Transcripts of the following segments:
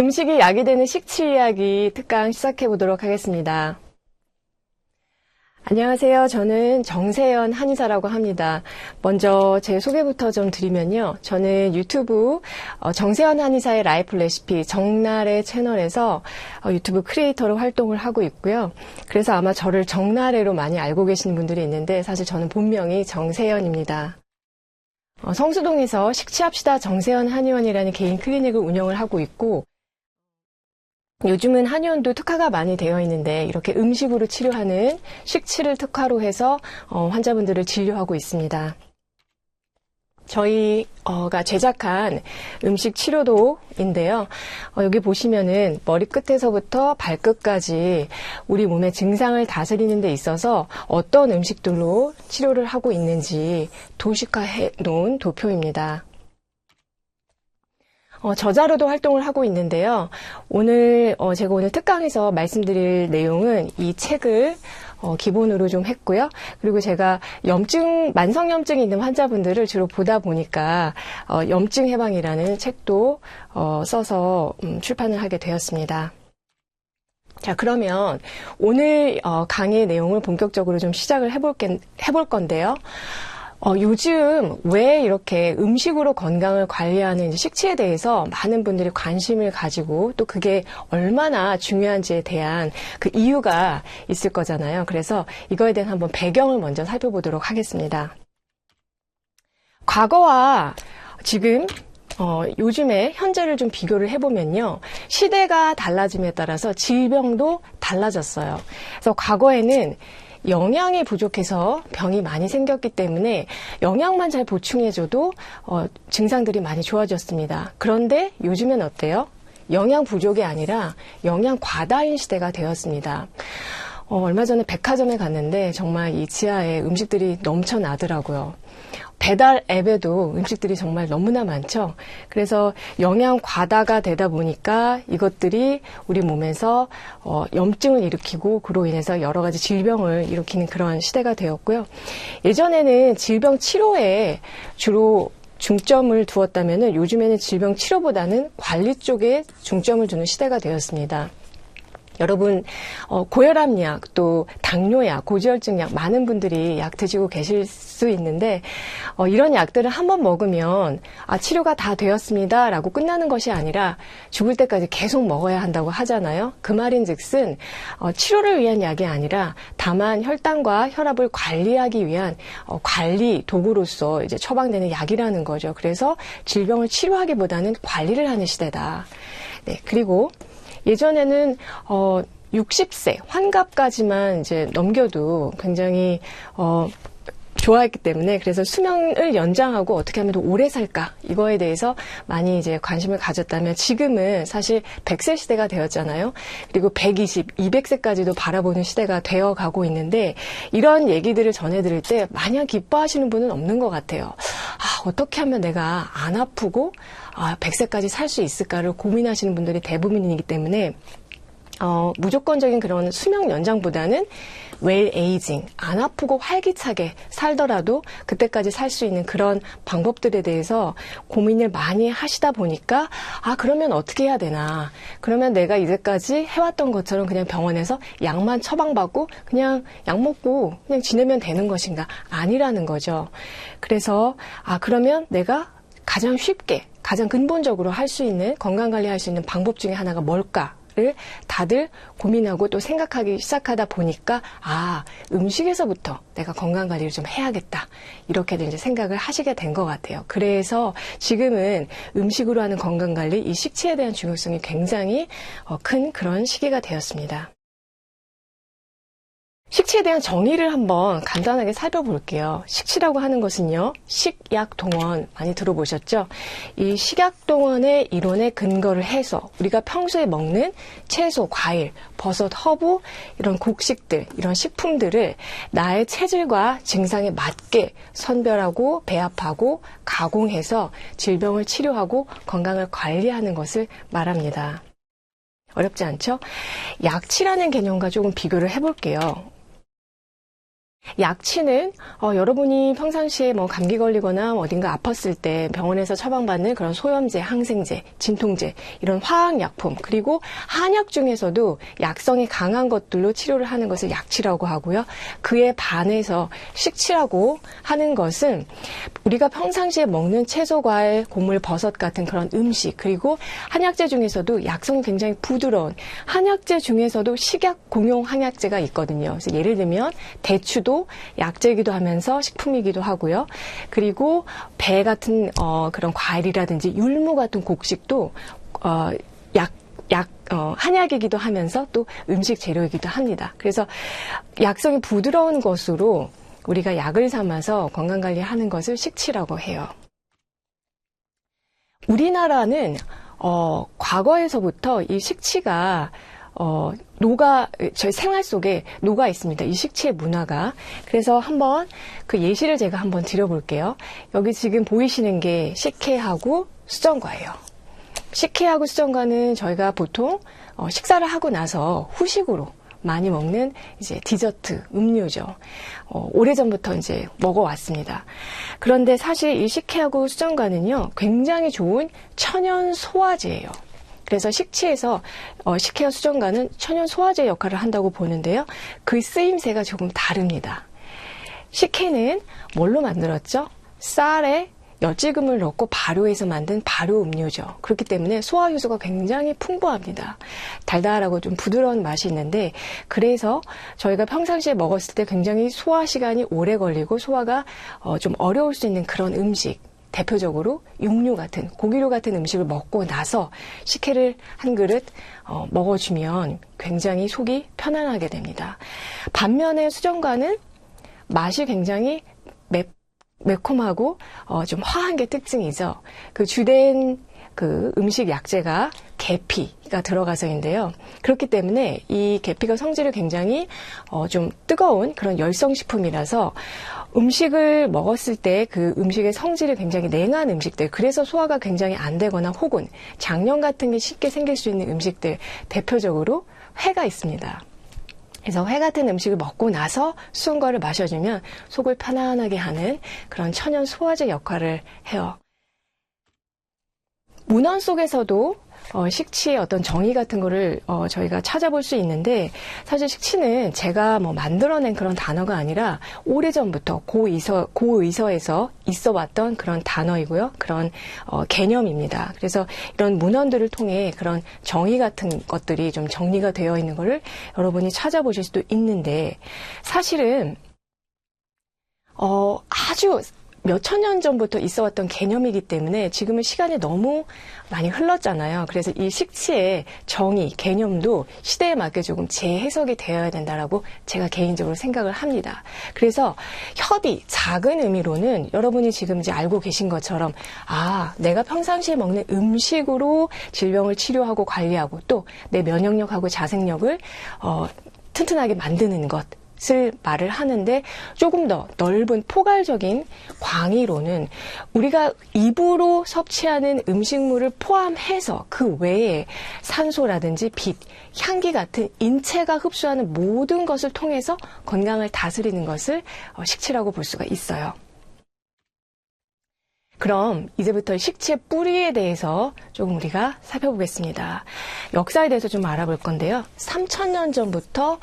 음식이 약이 되는 식치 이야기 특강 시작해 보도록 하겠습니다. 안녕하세요. 저는 정세연 한의사라고 합니다. 먼저 제 소개부터 좀 드리면요. 저는 유튜브 정세연 한의사의 라이프 레시피 정나래 채널에서 유튜브 크리에이터로 활동을 하고 있고요. 그래서 아마 저를 정나래로 많이 알고 계시는 분들이 있는데 사실 저는 본명이 정세연입니다. 성수동에서 식치합시다 정세연 한의원이라는 개인 클리닉을 운영을 하고 있고, 요즘은 한의원도 특화가 많이 되어 있는데 이렇게 음식으로 치료하는 식치를 특화로 해서 환자분들을 진료하고 있습니다. 저희가 제작한 음식 치료도인데요. 여기 보시면은 머리끝에서부터 발끝까지 우리 몸의 증상을 다스리는 데 있어서 어떤 음식들로 치료를 하고 있는지 도식화해 놓은 도표입니다. 저자로도 활동을 하고 있는데요. 제가 오늘 특강에서 말씀드릴 내용은 이 책을 기본으로 좀 했고요. 그리고 제가 만성염증이 있는 환자분들을 주로 보다 보니까 염증 해방이라는 책도 써서 출판을 하게 되었습니다. 자, 그러면 오늘 강의 내용을 본격적으로 좀 시작을 해볼 건데요. 요즘 왜 이렇게 음식으로 건강을 관리하는 식치에 대해서 많은 분들이 관심을 가지고 또 그게 얼마나 중요한지에 대한 그 이유가 있을 거잖아요. 그래서 이거에 대한 한번 배경을 먼저 살펴보도록 하겠습니다. 과거와 지금 요즘에 현재를 좀 비교를 해보면요. 시대가 달라짐에 따라서 질병도 달라졌어요. 그래서 과거에는 영양이 부족해서 병이 많이 생겼기 때문에 영양만 잘 보충해줘도 증상들이 많이 좋아졌습니다. 그런데 요즘엔 어때요? 영양 부족이 아니라 영양 과다인 시대가 되었습니다. 얼마 전에 백화점에 갔는데 정말 이 지하에 음식들이 넘쳐나더라고요. 배달 앱에도 음식들이 정말 너무나 많죠. 그래서 영양 과다가 되다 보니까 이것들이 우리 몸에서 염증을 일으키고 그로 인해서 여러 가지 질병을 일으키는 그런 시대가 되었고요. 예전에는 질병 치료에 주로 중점을 두었다면 요즘에는 질병 치료보다는 관리 쪽에 중점을 두는 시대가 되었습니다. 여러분, 고혈압약, 또 당뇨약, 고지혈증약 많은 분들이 약 드시고 계실 수 있는데 이런 약들을 한번 먹으면 치료가 다 되었습니다 라고 끝나는 것이 아니라 죽을 때까지 계속 먹어야 한다고 하잖아요. 그 말인즉슨 치료를 위한 약이 아니라 다만 혈당과 혈압을 관리하기 위한 관리 도구로서 이제 처방되는 약이라는 거죠. 그래서 질병을 치료하기보다는 관리를 하는 시대다. 네, 그리고 예전에는 60세 환갑까지만 이제 넘겨도 굉장히 좋아했기 때문에 그래서 수명을 연장하고 어떻게 하면 더 오래 살까 이거에 대해서 많이 이제 관심을 가졌다면 지금은 사실 100세 시대가 되었잖아요. 그리고 120, 200세까지도 바라보는 시대가 되어가고 있는데 이런 얘기들을 전해드릴 때 마냥 기뻐하시는 분은 없는 것 같아요. 어떻게 하면 내가 안 아프고 100세까지 살 수 있을까를 고민하시는 분들이 대부분이기 때문에 무조건적인 그런 수명 연장보다는 웰 에이징, 안 아프고 활기차게 살더라도 그때까지 살 수 있는 그런 방법들에 대해서 고민을 많이 하시다 보니까 그러면 어떻게 해야 되나. 그러면 내가 이제까지 해왔던 것처럼 그냥 병원에서 약만 처방받고 그냥 약 먹고 그냥 지내면 되는 것인가. 아니라는 거죠. 그래서 그러면 내가 가장 쉽게, 가장 근본적으로 할 수 있는, 건강관리할 수 있는 방법 중에 하나가 뭘까? 를 다들 고민하고 또 생각하기 시작하다 보니까 음식에서부터 내가 건강관리를 좀 해야겠다 이렇게도 이제 생각을 하시게 된 것 같아요. 그래서 지금은 음식으로 하는 건강관리 이 식치에 대한 중요성이 굉장히 큰 그런 시기가 되었습니다. 식치에 대한 정의를 한번 간단하게 살펴볼게요. 식치라고 하는 것은요, 식약동원 많이 들어보셨죠? 이 식약동원의 이론에 근거를 해서 우리가 평소에 먹는 채소, 과일, 버섯, 허브 이런 곡식들, 이런 식품들을 나의 체질과 증상에 맞게 선별하고 배합하고 가공해서 질병을 치료하고 건강을 관리하는 것을 말합니다. 어렵지 않죠? 약치라는 개념과 조금 비교를 해볼게요. 약치는 여러분이 평상시에 뭐 감기 걸리거나 어딘가 아팠을 때 병원에서 처방받는 그런 소염제, 항생제, 진통제 이런 화학약품, 그리고 한약 중에서도 약성이 강한 것들로 치료를 하는 것을 약치라고 하고요. 그에 반해서 식치라고 하는 것은 우리가 평상시에 먹는 채소, 과일, 곡물, 버섯 같은 그런 음식, 그리고 한약재 중에서도 약성이 굉장히 부드러운 한약재 중에서도 식약 공용 한약재가 있거든요. 그래서 예를 들면 대추도 약재이기도 하면서 식품이기도 하고요. 그리고 배 같은 그런 과일이라든지 율무 같은 곡식도 한약이기도 하면서 또 음식 재료이기도 합니다. 그래서 약성이 부드러운 것으로 우리가 약을 삼아서 건강관리하는 것을 식치라고 해요. 우리나라는 과거에서부터 이 식치가 저희 생활 속에 녹아 있습니다. 이 식치의 문화가. 그래서 한번 그 예시를 제가 한번 드려볼게요. 여기 지금 보이시는 게 식혜하고 수정과예요. 식혜하고 수정과는 저희가 보통 식사를 하고 나서 후식으로 많이 먹는 이제 디저트, 음료죠. 오래전부터 이제 먹어왔습니다. 그런데 사실 이 식혜하고 수정과는요, 굉장히 좋은 천연 소화제예요. 그래서 식치에서 식혜와 수정과는 천연 소화제 역할을 한다고 보는데요. 그 쓰임새가 조금 다릅니다. 식혜는 뭘로 만들었죠? 쌀에 엿지금을 넣고 발효해서 만든 발효 음료죠. 그렇기 때문에 소화 효소가 굉장히 풍부합니다. 달달하고 좀 부드러운 맛이 있는데, 그래서 저희가 평상시에 먹었을 때 굉장히 소화 시간이 오래 걸리고 소화가 좀 어려울 수 있는 그런 음식, 대표적으로 육류 같은, 고기류 같은 음식을 먹고 나서 식혜를 한 그릇 먹어주면 굉장히 속이 편안하게 됩니다. 반면에 수정과는 맛이 굉장히 매콤하고 좀 화한 게 특징이죠. 그 주된 그 음식 약재가 계피가 들어가서인데요. 그렇기 때문에 이 계피가 성질이 굉장히 좀 뜨거운 그런 열성식품이라서 음식을 먹었을 때 그 음식의 성질이 굉장히 냉한 음식들, 그래서 소화가 굉장히 안 되거나 혹은 장염 같은 게 쉽게 생길 수 있는 음식들, 대표적으로 회가 있습니다. 그래서 회 같은 음식을 먹고 나서 수정과를 마셔주면 속을 편안하게 하는 그런 천연 소화제 역할을 해요. 문헌 속에서도 식치의 어떤 정의 같은 거를 저희가 찾아볼 수 있는데, 사실 식치는 제가 만들어낸 그런 단어가 아니라 오래전부터 고의서에서 있어 왔던 그런 단어이고요. 그런 개념입니다. 그래서 이런 문헌들을 통해 그런 정의 같은 것들이 좀 정리가 되어 있는 거를 여러분이 찾아보실 수도 있는데, 사실은 아주 몇천 년 전부터 있어 왔던 개념이기 때문에 지금은 시간이 너무 많이 흘렀잖아요. 그래서 이 식치의 정의, 개념도 시대에 맞게 조금 재해석이 되어야 된다라고 제가 개인적으로 생각을 합니다. 그래서 협의, 작은 의미로는 여러분이 지금 이제 알고 계신 것처럼, 내가 평상시에 먹는 음식으로 질병을 치료하고 관리하고 또 내 면역력하고 자생력을 튼튼하게 만드는 것, 을 말을 하는데, 조금 더 넓은 포괄적인 광의로는 우리가 입으로 섭취하는 음식물을 포함해서 그 외에 산소라든지 빛, 향기 같은 인체가 흡수하는 모든 것을 통해서 건강을 다스리는 것을 식치라고 볼 수가 있어요. 그럼 이제부터 식치의 뿌리에 대해서 조금 우리가 살펴보겠습니다. 역사에 대해서 좀 알아볼 건데요. 3000년 전부터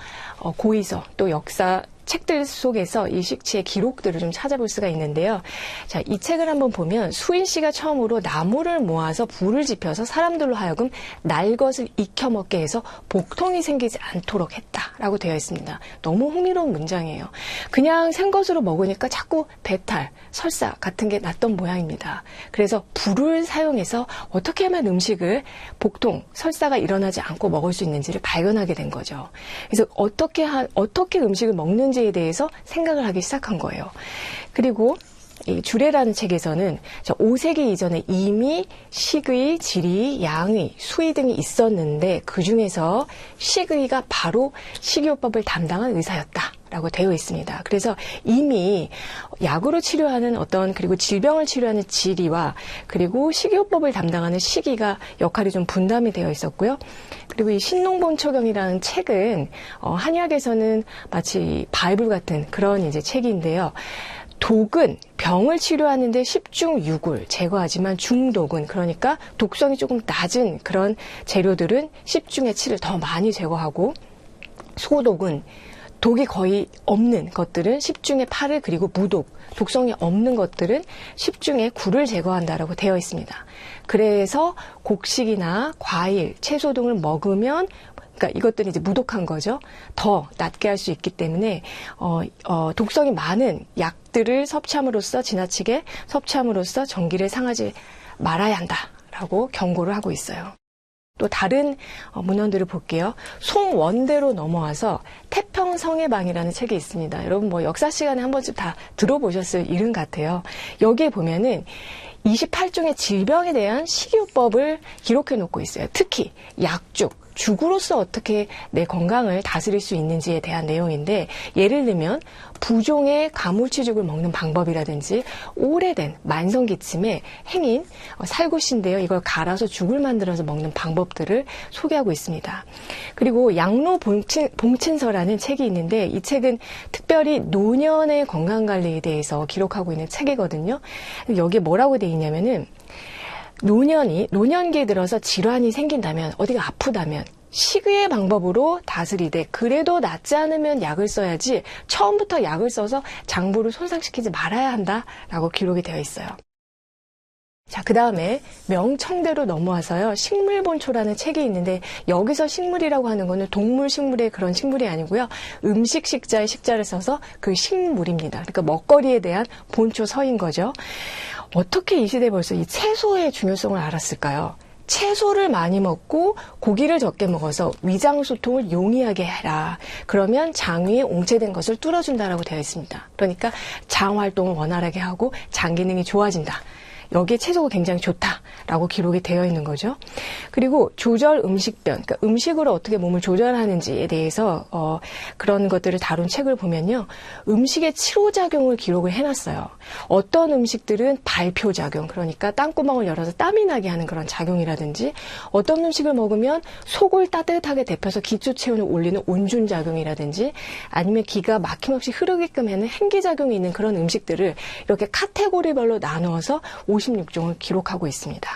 고의서 또 역사 책들 속에서 이 식치의 기록들을 좀 찾아볼 수가 있는데요. 자, 이 책을 한번 보면 수인 씨가 처음으로 나무를 모아서 불을 지펴서 사람들로 하여금 날 것을 익혀 먹게 해서 복통이 생기지 않도록 했다라고 되어 있습니다. 너무 흥미로운 문장이에요. 그냥 생것으로 먹으니까 자꾸 배탈, 설사 같은 게 났던 모양입니다. 그래서 불을 사용해서 어떻게 하면 음식을 복통, 설사가 일어나지 않고 먹을 수 있는지를 발견하게 된 거죠. 그래서 어떻게 음식을 먹는지에 대해서 생각을 하기 시작한 거예요. 그리고 이 주례라는 책에서는 5세기 이전에 이미 식의, 지리, 양의, 수의 등이 있었는데 그 중에서 식의가 바로 식이요법을 담당한 의사였다라고 되어 있습니다. 그래서 이미 약으로 치료하는 그리고 질병을 치료하는 지리와 그리고 식이요법을 담당하는 식의가 역할이 좀 분담이 되어 있었고요. 그리고 이 신농본초경이라는 책은 한의학에서는 마치 바이블 같은 그런 이제 책인데요. 독은 병을 치료하는데 10중 6을 제거하지만 중독은, 그러니까 독성이 조금 낮은 그런 재료들은 10중에 7을 더 많이 제거하고, 소독은 독이 거의 없는 것들은 10중에 8을, 그리고 무독, 독성이 없는 것들은 10중에 9를 제거한다라고 되어 있습니다. 그래서 곡식이나 과일, 채소 등을 먹으면, 그러니까 이것들이 이제 무독한 거죠. 더 낫게 할 수 있기 때문에 독성이 많은 약들을 지나치게 섭취함으로써 정기를 상하지 말아야 한다라고 경고를 하고 있어요. 또 다른 문헌들을 볼게요. 송원대로 넘어와서 태평성해방이라는 책이 있습니다. 여러분 뭐 역사 시간에 한 번쯤 다 들어보셨을 이름 같아요. 여기에 보면은 28종의 질병에 대한 식이요법을 기록해 놓고 있어요. 특히 약죽, 죽으로서 어떻게 내 건강을 다스릴 수 있는지에 대한 내용인데, 예를 들면 부종의 가물치죽을 먹는 방법이라든지 오래된 만성기침에 행인 살구신데요. 이걸 갈아서 죽을 만들어서 먹는 방법들을 소개하고 있습니다. 그리고 양로봉친서라는 책이 있는데, 이 책은 특별히 노년의 건강관리에 대해서 기록하고 있는 책이거든요. 여기에 뭐라고 되어 있냐면은, 노년기에 들어서 질환이 생긴다면, 어디가 아프다면 식의의 방법으로 다스리되 그래도 낫지 않으면 약을 써야지 처음부터 약을 써서 장부를 손상시키지 말아야 한다라고 기록이 되어 있어요. 자, 그 다음에 명청대로 넘어와서요. 식물본초라는 책이 있는데, 여기서 식물이라고 하는 거는 동물 식물의 그런 식물이 아니고요. 음식 식자의 식자를 써서 그 식물입니다. 그러니까 먹거리에 대한 본초서인 거죠. 어떻게 이 시대에 벌써 이 채소의 중요성을 알았을까요? 채소를 많이 먹고 고기를 적게 먹어서 위장소통을 용이하게 해라. 그러면 장 위에 옹체된 것을 뚫어준다라고 되어 있습니다. 그러니까 장 활동을 원활하게 하고 장 기능이 좋아진다. 여기에 채소가 굉장히 좋다라고 기록이 되어 있는 거죠. 그리고 조절 음식변, 그러니까 음식으로 어떻게 몸을 조절하는지에 대해서 그런 것들을 다룬 책을 보면요. 음식의 치료작용을 기록을 해놨어요. 어떤 음식들은 발표작용, 그러니까 땅구멍을 열어서 땀이 나게 하는 그런 작용이라든지, 어떤 음식을 먹으면 속을 따뜻하게 데펴서 기초체온을 올리는 온준작용이라든지, 아니면 기가 막힘없이 흐르게끔 하는 행기작용이 있는 그런 음식들을 이렇게 카테고리별로 나누어서 56종을 기록하고 있습니다.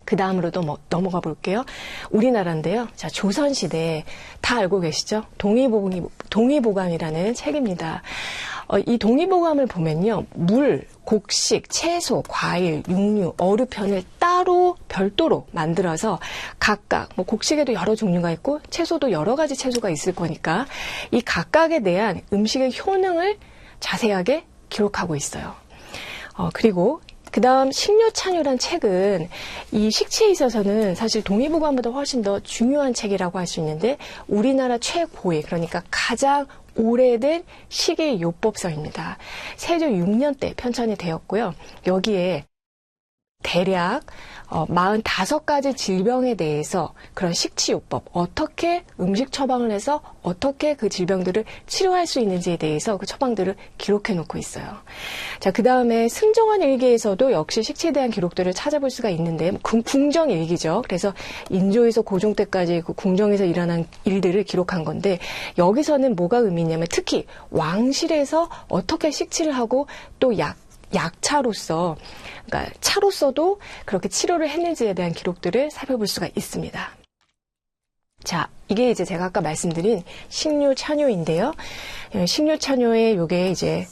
그 다음으로도 넘어가 볼게요. 우리나라인데요. 자, 조선시대 다 알고 계시죠? 동의보감이라는 책입니다. 이 동의보감을 보면요. 물, 곡식, 채소, 과일, 육류, 어류편을 따로 별도로 만들어서 각각, 곡식에도 여러 종류가 있고 채소도 여러 가지 채소가 있을 거니까 이 각각에 대한 음식의 효능을 자세하게 기록하고 있어요. 그리고 그 다음 식료찬유란 책은 이 식치에 있어서는 사실 동의보감보다 훨씬 더 중요한 책이라고 할 수 있는데, 우리나라 최고의, 그러니까 가장 오래된 식이요법서입니다. 세조 6년 때 편찬이 되었고요. 여기에 대략 45가지 질병에 대해서 그런 식치요법, 어떻게 음식 처방을 해서 어떻게 그 질병들을 치료할 수 있는지에 대해서 그 처방들을 기록해 놓고 있어요. 자, 그 다음에 승정원 일기에서도 역시 식치에 대한 기록들을 찾아볼 수가 있는데, 궁정 일기죠. 그래서 인조에서 고종 때까지 그 궁정에서 일어난 일들을 기록한 건데, 여기서는 뭐가 의미 있냐면 특히 왕실에서 어떻게 식치를 하고 또 약차로서, 그러니까 차로서도 그렇게 치료를 했는지에 대한 기록들을 살펴볼 수가 있습니다. 자, 이게 이제 제가 아까 말씀드린 식료찬요인데요. 식료찬요의 요게 이제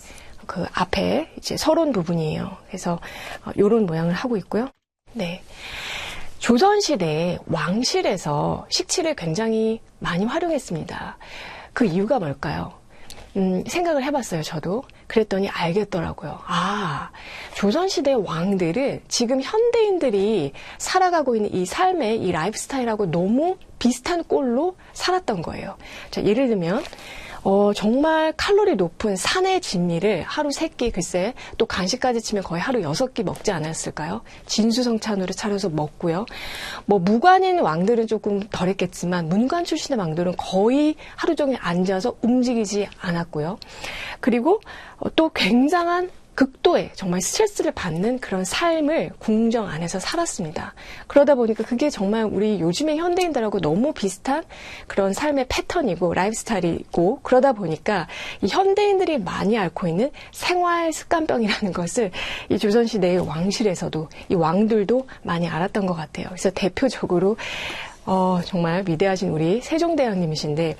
그 앞에 이제 서론 부분이에요. 그래서 요런 모양을 하고 있고요. 네. 조선시대에 왕실에서 식치를 굉장히 많이 활용했습니다. 그 이유가 뭘까요? 생각을 해봤어요, 저도. 그랬더니 알겠더라고요. 아, 조선시대 왕들은 지금 현대인들이 살아가고 있는 이 삶의 이 라이프 스타일하고 너무 비슷한 꼴로 살았던 거예요. 자, 예를 들면, 정말 칼로리 높은 산의 진미를 하루 3끼, 글쎄 또 간식까지 치면 거의 하루 6끼 먹지 않았을까요? 진수성찬으로 차려서 먹고요. 뭐 무관인 왕들은 조금 덜했겠지만 문관 출신의 왕들은 거의 하루 종일 앉아서 움직이지 않았고요. 그리고 또 굉장한 극도의 정말 스트레스를 받는 그런 삶을 궁정 안에서 살았습니다. 그러다 보니까 그게 정말 우리 요즘의 현대인들하고 너무 비슷한 그런 삶의 패턴이고 라이프스타일이고, 그러다 보니까 이 현대인들이 많이 앓고 있는 생활 습관병이라는 것을 이 조선시대의 왕실에서도 이 왕들도 많이 알았던 것 같아요. 그래서 대표적으로 정말 위대하신 우리 세종대왕님이신데,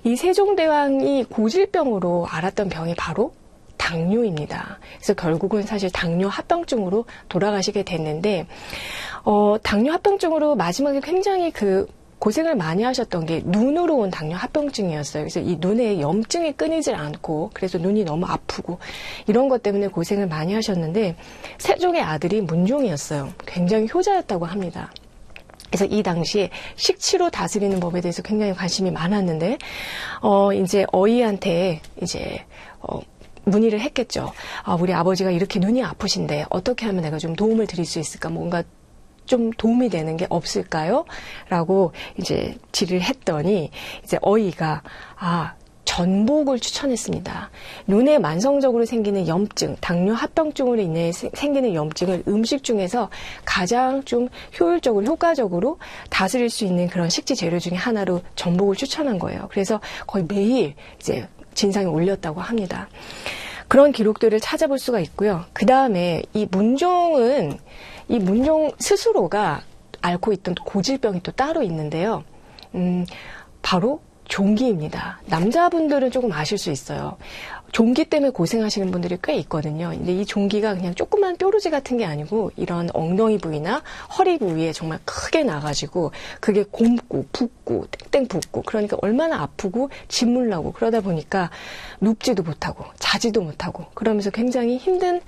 이 세종대왕이 고질병으로 앓았던 병이 바로 당뇨입니다. 그래서 결국은 사실 당뇨 합병증으로 돌아가시게 됐는데, 당뇨 합병증으로 마지막에 굉장히 고생을 많이 하셨던 게 눈으로 온 당뇨 합병증이었어요. 그래서 이 눈에 염증이 끊이질 않고, 그래서 눈이 너무 아프고 이런 것 때문에 고생을 많이 하셨는데, 세종의 아들이 문종이었어요. 굉장히 효자였다고 합니다. 그래서 이 당시에 식치로 다스리는 법에 대해서 굉장히 관심이 많았는데, 이제 어이한테 문의를 했겠죠. 우리 아버지가 이렇게 눈이 아프신데 어떻게 하면 내가 좀 도움을 드릴 수 있을까? 뭔가 좀 도움이 되는 게 없을까요? 라고 이제 질의를 했더니, 이제 어이가 전복을 추천했습니다. 눈에 만성적으로 생기는 염증, 당뇨 합병증으로 인해 생기는 염증을 음식 중에서 가장 좀 효과적으로 다스릴 수 있는 그런 식지 재료 중에 하나로 전복을 추천한 거예요. 그래서 거의 매일 이제 진상에 올렸다고 합니다. 그런 기록들을 찾아볼 수가 있고요. 그 다음에 이 문종 스스로가 앓고 있던 고질병이 또 따로 있는데요. 바로 종기입니다. 남자분들은 조금 아실 수 있어요. 종기 때문에 고생하시는 분들이 꽤 있거든요. 근데 이 종기가 그냥 조그만 뾰루지 같은 게 아니고 이런 엉덩이 부위나 허리 부위에 정말 크게 나가지고 그게 곪고 붓고 땡땡 붓고, 그러니까 얼마나 아프고 짓물나고, 그러다 보니까 눕지도 못하고 자지도 못하고 그러면서 굉장히 힘든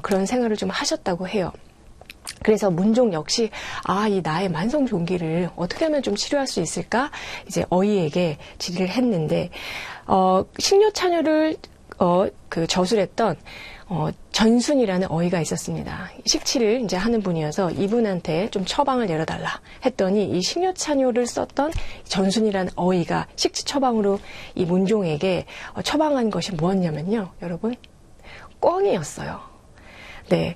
그런 생활을 좀 하셨다고 해요. 그래서 문종 역시 이 나의 만성 종기를 어떻게 하면 좀 치료할 수 있을까? 이제 어이에게 질의를 했는데, 식료차녀를 저술했던 전순이라는 어이가 있었습니다. 식치를 이제 하는 분이어서 이분한테 좀 처방을 내려달라 했더니, 이 식료차녀를 썼던 전순이라는 어이가 식치 처방으로 이 문종에게 처방한 것이 뭐였냐면요, 여러분, 꿩이었어요. 네.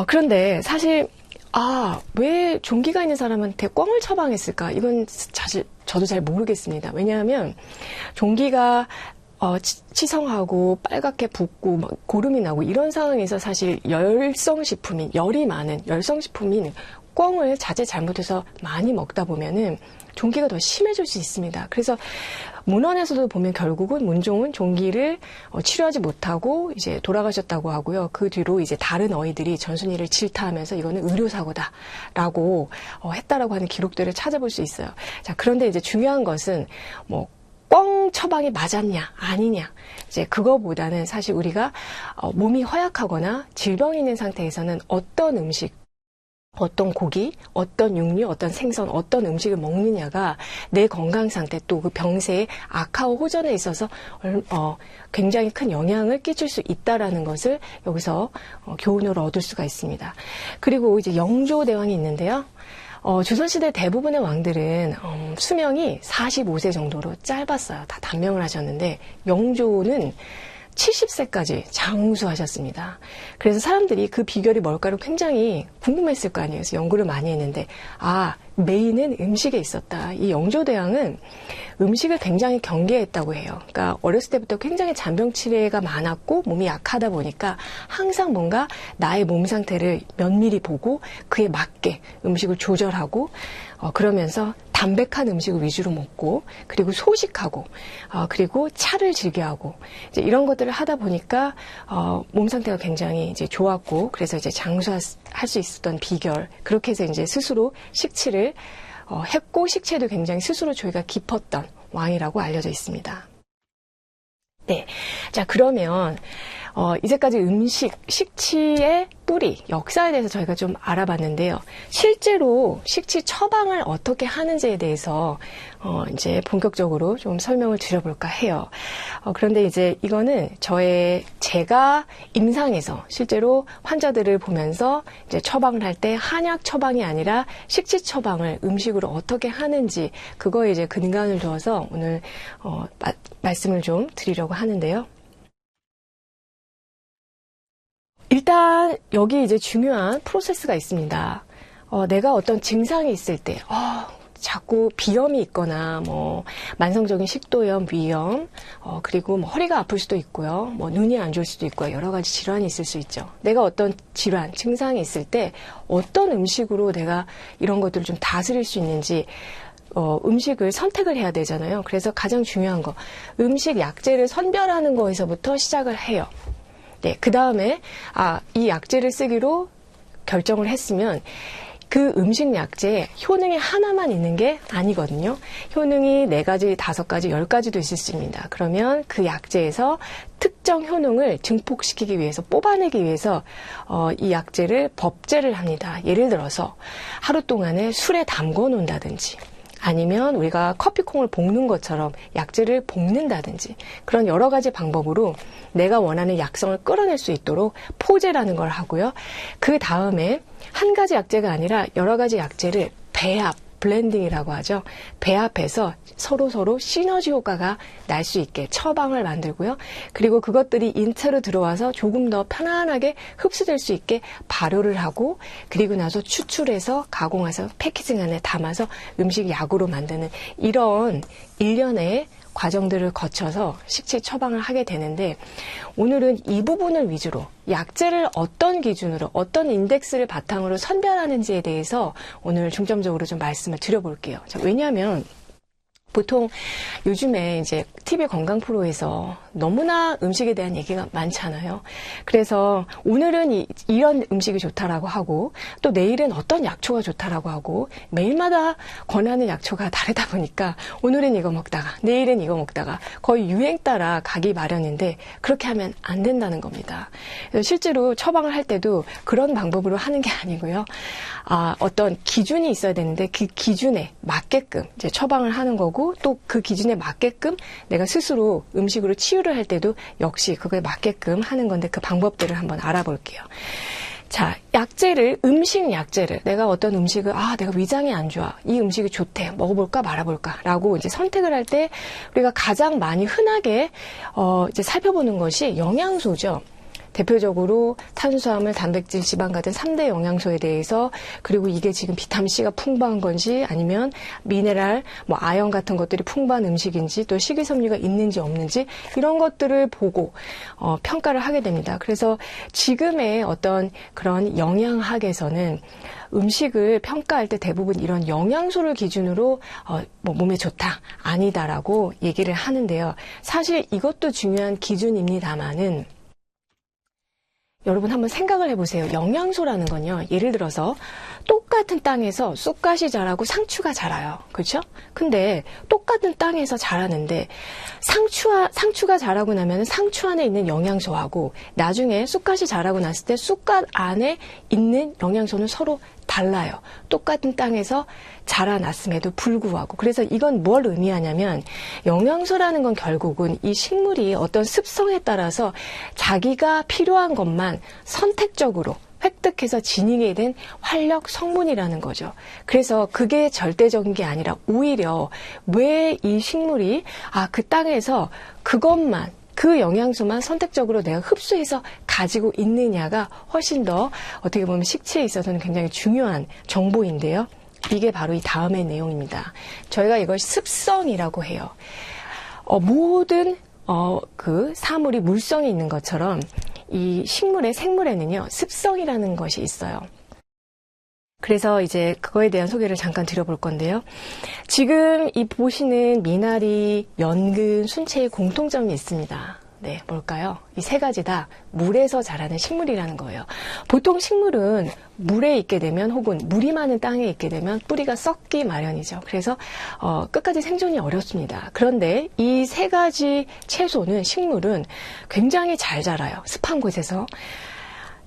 그런데 사실 왜 종기가 있는 사람한테 꿩을 처방했을까? 이건 사실 저도 잘 모르겠습니다. 왜냐하면 종기가 치성하고 빨갛게 붓고 막 고름이 나고 이런 상황에서 사실 열이 많은 열성식품인 꿩을 자칫 잘못해서 많이 먹다 보면은 종기가 더 심해질 수 있습니다. 그래서 문헌에서도 보면 결국은 문종은 종기를 치료하지 못하고 이제 돌아가셨다고 하고요. 그 뒤로 이제 다른 어이들이 전순이를 질타하면서 이거는 의료사고다라고 했다라고 하는 기록들을 찾아볼 수 있어요. 자, 그런데 이제 중요한 것은 꿩 처방이 맞았냐 아니냐, 이제 그거보다는 사실 우리가 몸이 허약하거나 질병이 있는 상태에서는 어떤 음식, 어떤 고기, 어떤 육류, 어떤 생선, 어떤 음식을 먹느냐가 내 건강 상태, 또 그 병세의 악화와 호전에 있어서 굉장히 큰 영향을 끼칠 수 있다라는 것을 여기서 교훈으로 얻을 수가 있습니다. 그리고 이제 영조대왕이 있는데요. 조선시대 대부분의 왕들은 수명이 45세 정도로 짧았어요. 다 단명을 하셨는데, 영조는 70세까지 장수하셨습니다. 그래서 사람들이 그 비결이 뭘까를 굉장히 궁금했을 거 아니에요. 그래서 연구를 많이 했는데, 메인은 음식에 있었다. 이 영조대왕은 음식을 굉장히 경계했다고 해요. 그러니까 어렸을 때부터 굉장히 잔병치레가 많았고 몸이 약하다 보니까 항상 뭔가 나의 몸 상태를 면밀히 보고 그에 맞게 음식을 조절하고, 그러면서 담백한 음식을 위주로 먹고, 그리고 소식하고, 그리고 차를 즐겨하고, 이제 이런 것들을 하다 보니까 몸 상태가 굉장히 이제 좋았고, 그래서 이제 장수할 수 있었던 비결, 그렇게 해서 이제 스스로 식치를 했고, 식체도 굉장히 스스로 조예가 깊었던 왕이라고 알려져 있습니다. 네. 자, 그러면 이제까지 식치의 뿌리, 역사에 대해서 저희가 좀 알아봤는데요. 실제로 식치 처방을 어떻게 하는지에 대해서 이제 본격적으로 좀 설명을 드려볼까 해요. 그런데 이제 이거는 제가 임상에서 실제로 환자들을 보면서 이제 처방을 할 때 한약 처방이 아니라 식치 처방을 음식으로 어떻게 하는지 그거에 이제 근간을 두어서 오늘 말씀을 좀 드리려고 하는데요. 일단 여기 이제 중요한 프로세스가 있습니다. 내가 어떤 증상이 있을 때 자꾸 비염이 있거나 만성적인 식도염, 위염, 그리고 허리가 아플 수도 있고요. 눈이 안 좋을 수도 있고요. 여러 가지 질환이 있을 수 있죠. 내가 어떤 질환, 증상이 있을 때 어떤 음식으로 내가 이런 것들을 좀 다스릴 수 있는지 음식을 선택을 해야 되잖아요. 그래서 가장 중요한 거, 음식 약재를 선별하는 거에서부터 시작을 해요. 네, 그 다음에 이 약재를 쓰기로 결정을 했으면 그 음식 약재에 효능이 하나만 있는 게 아니거든요. 효능이 4가지, 5가지, 10가지도 있을 수 있습니다. 그러면 그 약재에서 특정 효능을 증폭시키기 위해서, 뽑아내기 위해서 이 약재를 법제를 합니다. 예를 들어서 하루 동안에 술에 담궈 놓는다든지, 아니면 우리가 커피콩을 볶는 것처럼 약재를 볶는다든지, 그런 여러 가지 방법으로 내가 원하는 약성을 끌어낼 수 있도록 포제라는 걸 하고요. 그 다음에 한 가지 약재가 아니라 여러 가지 약재를 배합, 블렌딩이라고 하죠. 배합해서 서로 시너지 효과가 날 수 있게 처방을 만들고요. 그리고 그것들이 인체로 들어와서 조금 더 편안하게 흡수될 수 있게 발효를 하고, 그리고 나서 추출해서 가공해서 패키징 안에 담아서 음식 약으로 만드는 이런 일련의 과정들을 거쳐서 식치 처방을 하게 되는데, 오늘은 이 부분을 위주로 약재를 어떤 기준으로, 어떤 인덱스를 바탕으로 선별하는지에 대해서 오늘 중점적으로 좀 말씀을 드려볼게요. 왜냐하면 보통 요즘에 이제 TV 건강 프로에서 너무나 음식에 대한 얘기가 많잖아요. 그래서 오늘은 이런 음식이 좋다라고 하고, 또 내일은 어떤 약초가 좋다라고 하고, 매일마다 권하는 약초가 다르다 보니까 오늘은 이거 먹다가 내일은 이거 먹다가 거의 유행 따라 가기 마련인데, 그렇게 하면 안 된다는 겁니다. 그래서 실제로 처방을 할 때도 그런 방법으로 하는 게 아니고요. 어떤 기준이 있어야 되는데 그 기준에 맞게끔 이제 처방을 하는 거고, 또 그 기준에 맞게끔 내가 스스로 음식으로 치유를 할 때도 역시 그거에 맞게끔 하는 건데, 그 방법들을 한번 알아볼게요. 자, 음식 약재를, 내가 어떤 음식을, 내가 위장이 안 좋아, 이 음식이 좋대, 먹어볼까 말아볼까 라고 이제 선택을 할 때 우리가 가장 많이 흔하게 이제 살펴보는 것이 영양소죠. 대표적으로 탄수화물, 단백질, 지방 같은 3대 영양소에 대해서, 그리고 이게 지금 비타민C가 풍부한 건지, 아니면 미네랄, 아연 같은 것들이 풍부한 음식인지, 또 식이섬유가 있는지 없는지, 이런 것들을 보고 평가를 하게 됩니다. 그래서 지금의 어떤 그런 영양학에서는 음식을 평가할 때 대부분 이런 영양소를 기준으로 몸에 좋다, 아니다라고 얘기를 하는데요. 사실 이것도 중요한 기준입니다만은, 여러분 한번 생각을 해보세요. 영양소라는 건요, 예를 들어서 똑같은 땅에서 쑥갓이 자라고 상추가 자라요. 그렇죠? 근데 똑같은 땅에서 자라는데 상추가 자라고 나면 상추 안에 있는 영양소하고, 나중에 쑥갓이 자라고 났을 때 쑥갓 안에 있는 영양소는 서로 달라요. 똑같은 땅에서 자라났음에도 불구하고. 그래서 이건 뭘 의미하냐면, 영양소라는 건 결국은 이 식물이 어떤 습성에 따라서 자기가 필요한 것만 선택적으로 획득해서 진행이 된 활력 성분이라는 거죠. 그래서 그게 절대적인 게 아니라 오히려 왜 이 식물이 그 땅에서 그것만, 그 영양소만 선택적으로 내가 흡수해서 가지고 있느냐가 훨씬 더 어떻게 보면 식치에 있어서는 굉장히 중요한 정보인데요. 이게 바로 이 다음의 내용입니다. 저희가 이걸 습성이라고 해요. 모든 그 사물이 물성이 있는 것처럼 이 생물에는요, 습성이라는 것이 있어요. 그래서 이제 그거에 대한 소개를 잠깐 드려볼 건데요. 지금 이 보시는 미나리, 연근, 순채의 공통점이 있습니다. 네, 뭘까요? 이 세 가지 다 물에서 자라는 식물이라는 거예요. 보통 식물은 물에 있게 되면 혹은 물이 많은 땅에 있게 되면 뿌리가 썩기 마련이죠. 그래서 끝까지 생존이 어렵습니다. 그런데 이 세 가지 채소는 식물은 굉장히 잘 자라요. 습한 곳에서.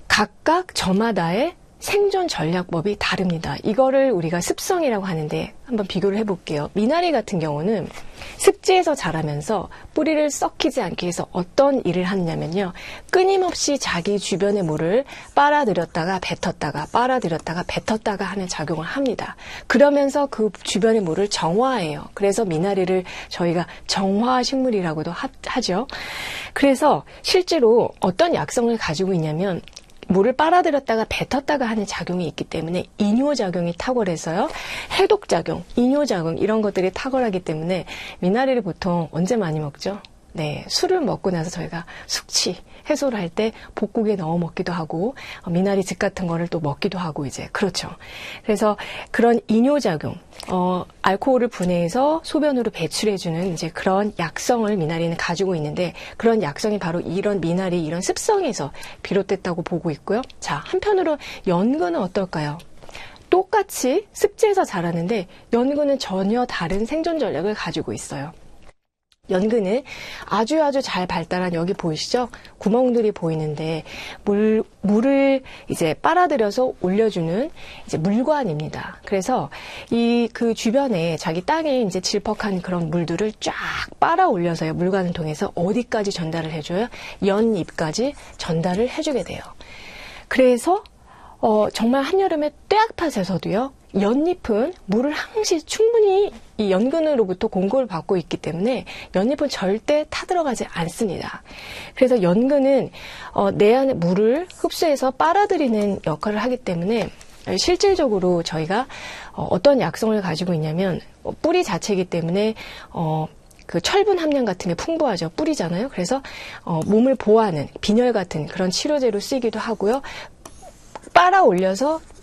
각각 저마다의 생존 전략법이 다릅니다. 이거를 우리가 습성이라고 하는데 한번 비교를 해볼게요. 미나리 같은 경우는 습지에서 자라면서 뿌리를 썩히지 않기 위해서 어떤 일을 하느냐면요. 끊임없이 자기 주변의 물을 빨아들였다가 뱉었다가 빨아들였다가 뱉었다가 하는 작용을 합니다. 그러면서 그 주변의 물을 정화해요. 그래서 미나리를 저희가 정화식물이라고도 하죠. 그래서 실제로 어떤 약성을 가지고 있냐면 물을 빨아들였다가 뱉었다가 하는 작용이 있기 때문에 이뇨작용이 탁월해서요. 해독작용, 이뇨작용 이런 것들이 탁월하기 때문에 미나리를 보통 언제 많이 먹죠? 네, 술을 먹고 나서 저희가 숙취 해소를 할 때 복국에 넣어 먹기도 하고 미나리즙 같은 거를 또 먹기도 하고 이제 그렇죠. 그래서 그런 이뇨작용, 알코올을 분해해서 소변으로 배출해주는 이제 그런 약성을 미나리는 가지고 있는데 그런 약성이 바로 이런 미나리 이런 습성에서 비롯됐다고 보고 있고요. 자, 한편으로 연근은 어떨까요? 똑같이 습지에서 자라는데 연근은 전혀 다른 생존 전략을 가지고 있어요. 연근은 아주 잘 발달한 여기 보이시죠? 구멍들이 보이는데 물을 이제 빨아들여서 올려주는 이제 물관입니다. 그래서 그 주변에 자기 땅에 이제 질퍽한 그런 물들을 쫙 빨아 올려서요. 물관을 통해서 어디까지 전달을 해줘요? 연잎까지 전달을 해주게 돼요. 그래서 정말 한여름에 떼약볕에서도요. 연잎은 물을 항시 충분히 이 연근으로부터 공급을 받고 있기 때문에 연잎은 절대 타들어가지 않습니다. 그래서 연근은 내 안에 물을 흡수해서 빨아들이는 역할을 하기 때문에 실질적으로 저희가 어떤 약성을 가지고 있냐면 뿌리 자체이기 때문에 그 철분 함량 같은 게 풍부하죠. 뿌리잖아요. 그래서 몸을 보호하는 빈혈 같은 그런 치료제로 쓰이기도 하고요.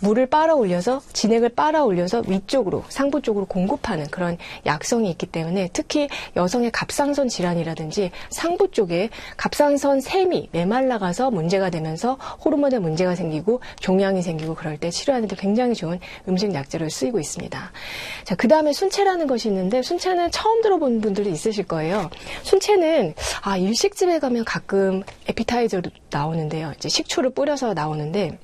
물을 빨아 올려서 진액을 빨아 올려서 위쪽으로 상부 쪽으로 공급하는 그런 약성이 있기 때문에 특히 여성의 갑상선 질환이라든지 상부 쪽에 갑상선 샘이 메말라가서 문제가 되면서 호르몬에 문제가 생기고 종양이 생기고 그럴 때 치료하는 데 굉장히 좋은 음식 약재로 쓰이고 있습니다. 자, 그 다음에 순채라는 것이 있는데 순채는 처음 들어본 분들도 있으실 거예요. 순채는 일식집에 가면 가끔 에피타이저로 나오는데요. 이제 식초를 뿌려서 나오는데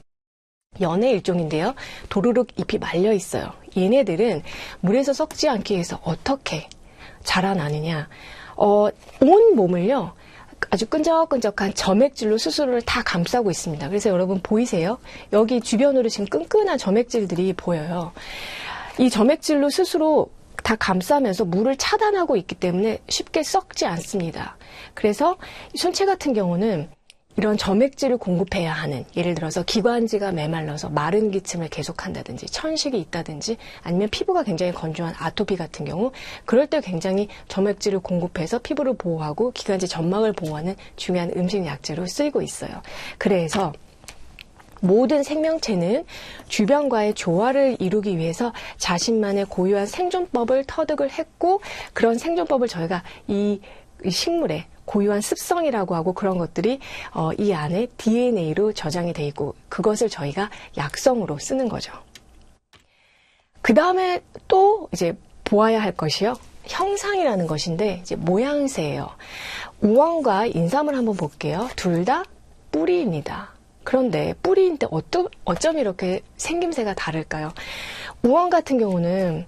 연의 일종인데요. 도루룩 잎이 말려 있어요. 얘네들은 물에서 썩지 않기 위해서 어떻게 자라나느냐. 온 몸을요. 아주 끈적끈적한 점액질로 스스로를 다 감싸고 있습니다. 그래서 여러분 보이세요? 여기 주변으로 지금 끈끈한 점액질들이 보여요. 이 점액질로 스스로 다 감싸면서 물을 차단하고 있기 때문에 쉽게 썩지 않습니다. 그래서 순채 같은 경우는 이런 점액질을 공급해야 하는, 예를 들어서 기관지가 메말라서 마른 기침을 계속한다든지 천식이 있다든지 아니면 피부가 굉장히 건조한 아토피 같은 경우 그럴 때 굉장히 점액질을 공급해서 피부를 보호하고 기관지 점막을 보호하는 중요한 음식 약재로 쓰이고 있어요. 그래서 모든 생명체는 주변과의 조화를 이루기 위해서 자신만의 고유한 생존법을 터득을 했고 그런 생존법을 저희가 이 식물의 고유한 습성이라고 하고 그런 것들이 이 안에 DNA로 저장이 돼 있고 그것을 저희가 약성으로 쓰는 거죠. 그 다음에 또 이제 보아야 할 것이요. 형상이라는 것인데 이제 모양새예요. 우엉과 인삼을 한번 볼게요. 둘 다 뿌리입니다. 그런데 뿌리인데 어쩜 이렇게 생김새가 다를까요? 우엉 같은 경우는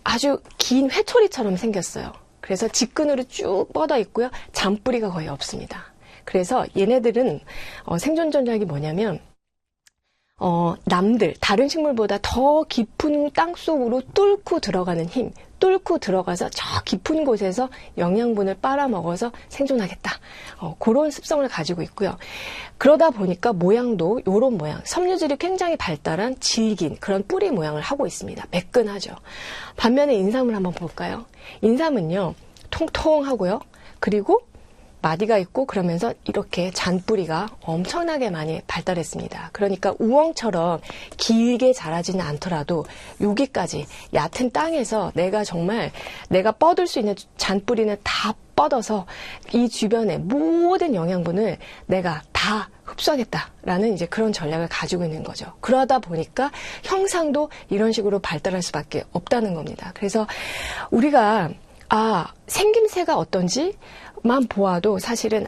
아주 긴 회초리처럼 생겼어요. 그래서 직근으로 쭉 뻗어 있고요. 잔뿌리가 거의 없습니다. 그래서 얘네들은 생존 전략이 뭐냐면 다른 식물보다 더 깊은 땅 속으로 뚫고 들어가는 힘, 뚫고 들어가서 저 깊은 곳에서 영양분을 빨아먹어서 생존하겠다. 그런 습성을 가지고 있고요. 그러다 보니까 모양도 이런 모양, 섬유질이 굉장히 발달한 질긴 그런 뿌리 모양을 하고 있습니다. 매끈하죠. 반면에 인삼을 한번 볼까요? 인삼은요, 통통하고요. 그리고 마디가 있고 그러면서 이렇게 잔뿌리가 엄청나게 많이 발달했습니다. 그러니까 우엉처럼 길게 자라지는 않더라도 여기까지 얕은 땅에서 내가 뻗을 수 있는 잔뿌리는 다 뻗어서 이 주변의 모든 영양분을 내가 다 흡수하겠다라는 이제 그런 전략을 가지고 있는 거죠. 그러다 보니까 형상도 이런 식으로 발달할 수밖에 없다는 겁니다. 그래서 우리가 생김새가 어떤지만 보아도 사실은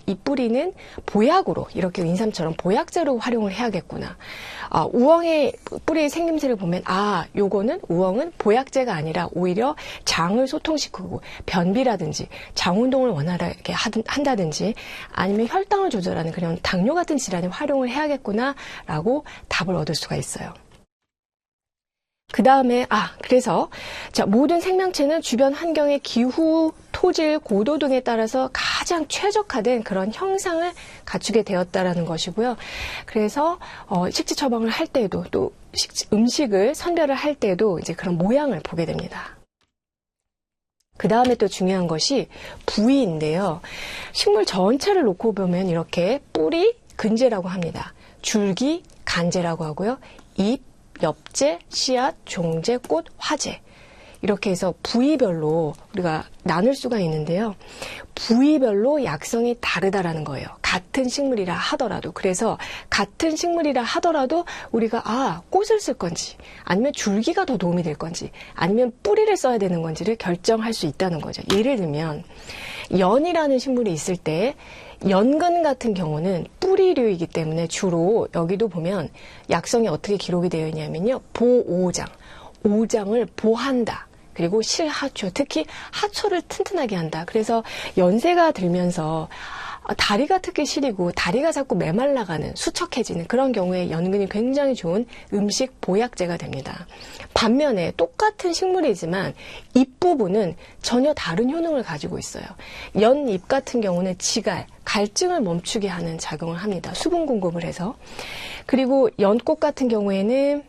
이 뿌리는 보약으로 이렇게 인삼처럼 보약제로 활용을 해야겠구나. 우엉의 뿌리의 생김새를 보면 요거는 우엉은 보약제가 아니라 오히려 장을 소통시키고 변비라든지 장 운동을 원활하게 한다든지 아니면 혈당을 조절하는 그런 당뇨 같은 질환에 활용을 해야겠구나라고 답을 얻을 수가 있어요. 그 다음에 그래서 모든 생명체는 주변 환경의 기후, 토질, 고도 등에 따라서 가장 최적화된 그런 형상을 갖추게 되었다라는 것이고요. 그래서 식지 처방을 할 때에도 또 음식을 선별을 할 때에도 이제 그런 모양을 보게 됩니다. 그 다음에 또 중요한 것이 부위인데요. 식물 전체를 놓고 보면 이렇게 뿌리, 근제라고 합니다. 줄기, 간제라고 하고요. 잎, 엽제, 씨앗, 종제, 꽃, 화제 이렇게 해서 부위별로 우리가 나눌 수가 있는데요. 부위별로 약성이 다르다라는 거예요. 같은 식물이라 하더라도. 그래서 같은 식물이라 하더라도 우리가 꽃을 쓸 건지 아니면 줄기가 더 도움이 될 건지 아니면 뿌리를 써야 되는 건지를 결정할 수 있다는 거죠. 예를 들면 연이라는 식물이 있을 때 연근 같은 경우는 뿌리류이기 때문에 주로 여기도 보면 약성이 어떻게 기록이 되어 있냐면요. 보오장, 오장을 보한다. 그리고 실하초, 특히 하초를 튼튼하게 한다. 그래서 연세가 들면서 다리가 특히 시리고 다리가 자꾸 메말라가는 수척해지는 그런 경우에 연근이 굉장히 좋은 음식 보약제가 됩니다. 반면에 똑같은 식물이지만 잎 부분은 전혀 다른 효능을 가지고 있어요. 연잎 같은 경우는 지갈, 갈증을 멈추게 하는 작용을 합니다. 수분 공급을 해서. 그리고 연꽃 같은 경우에는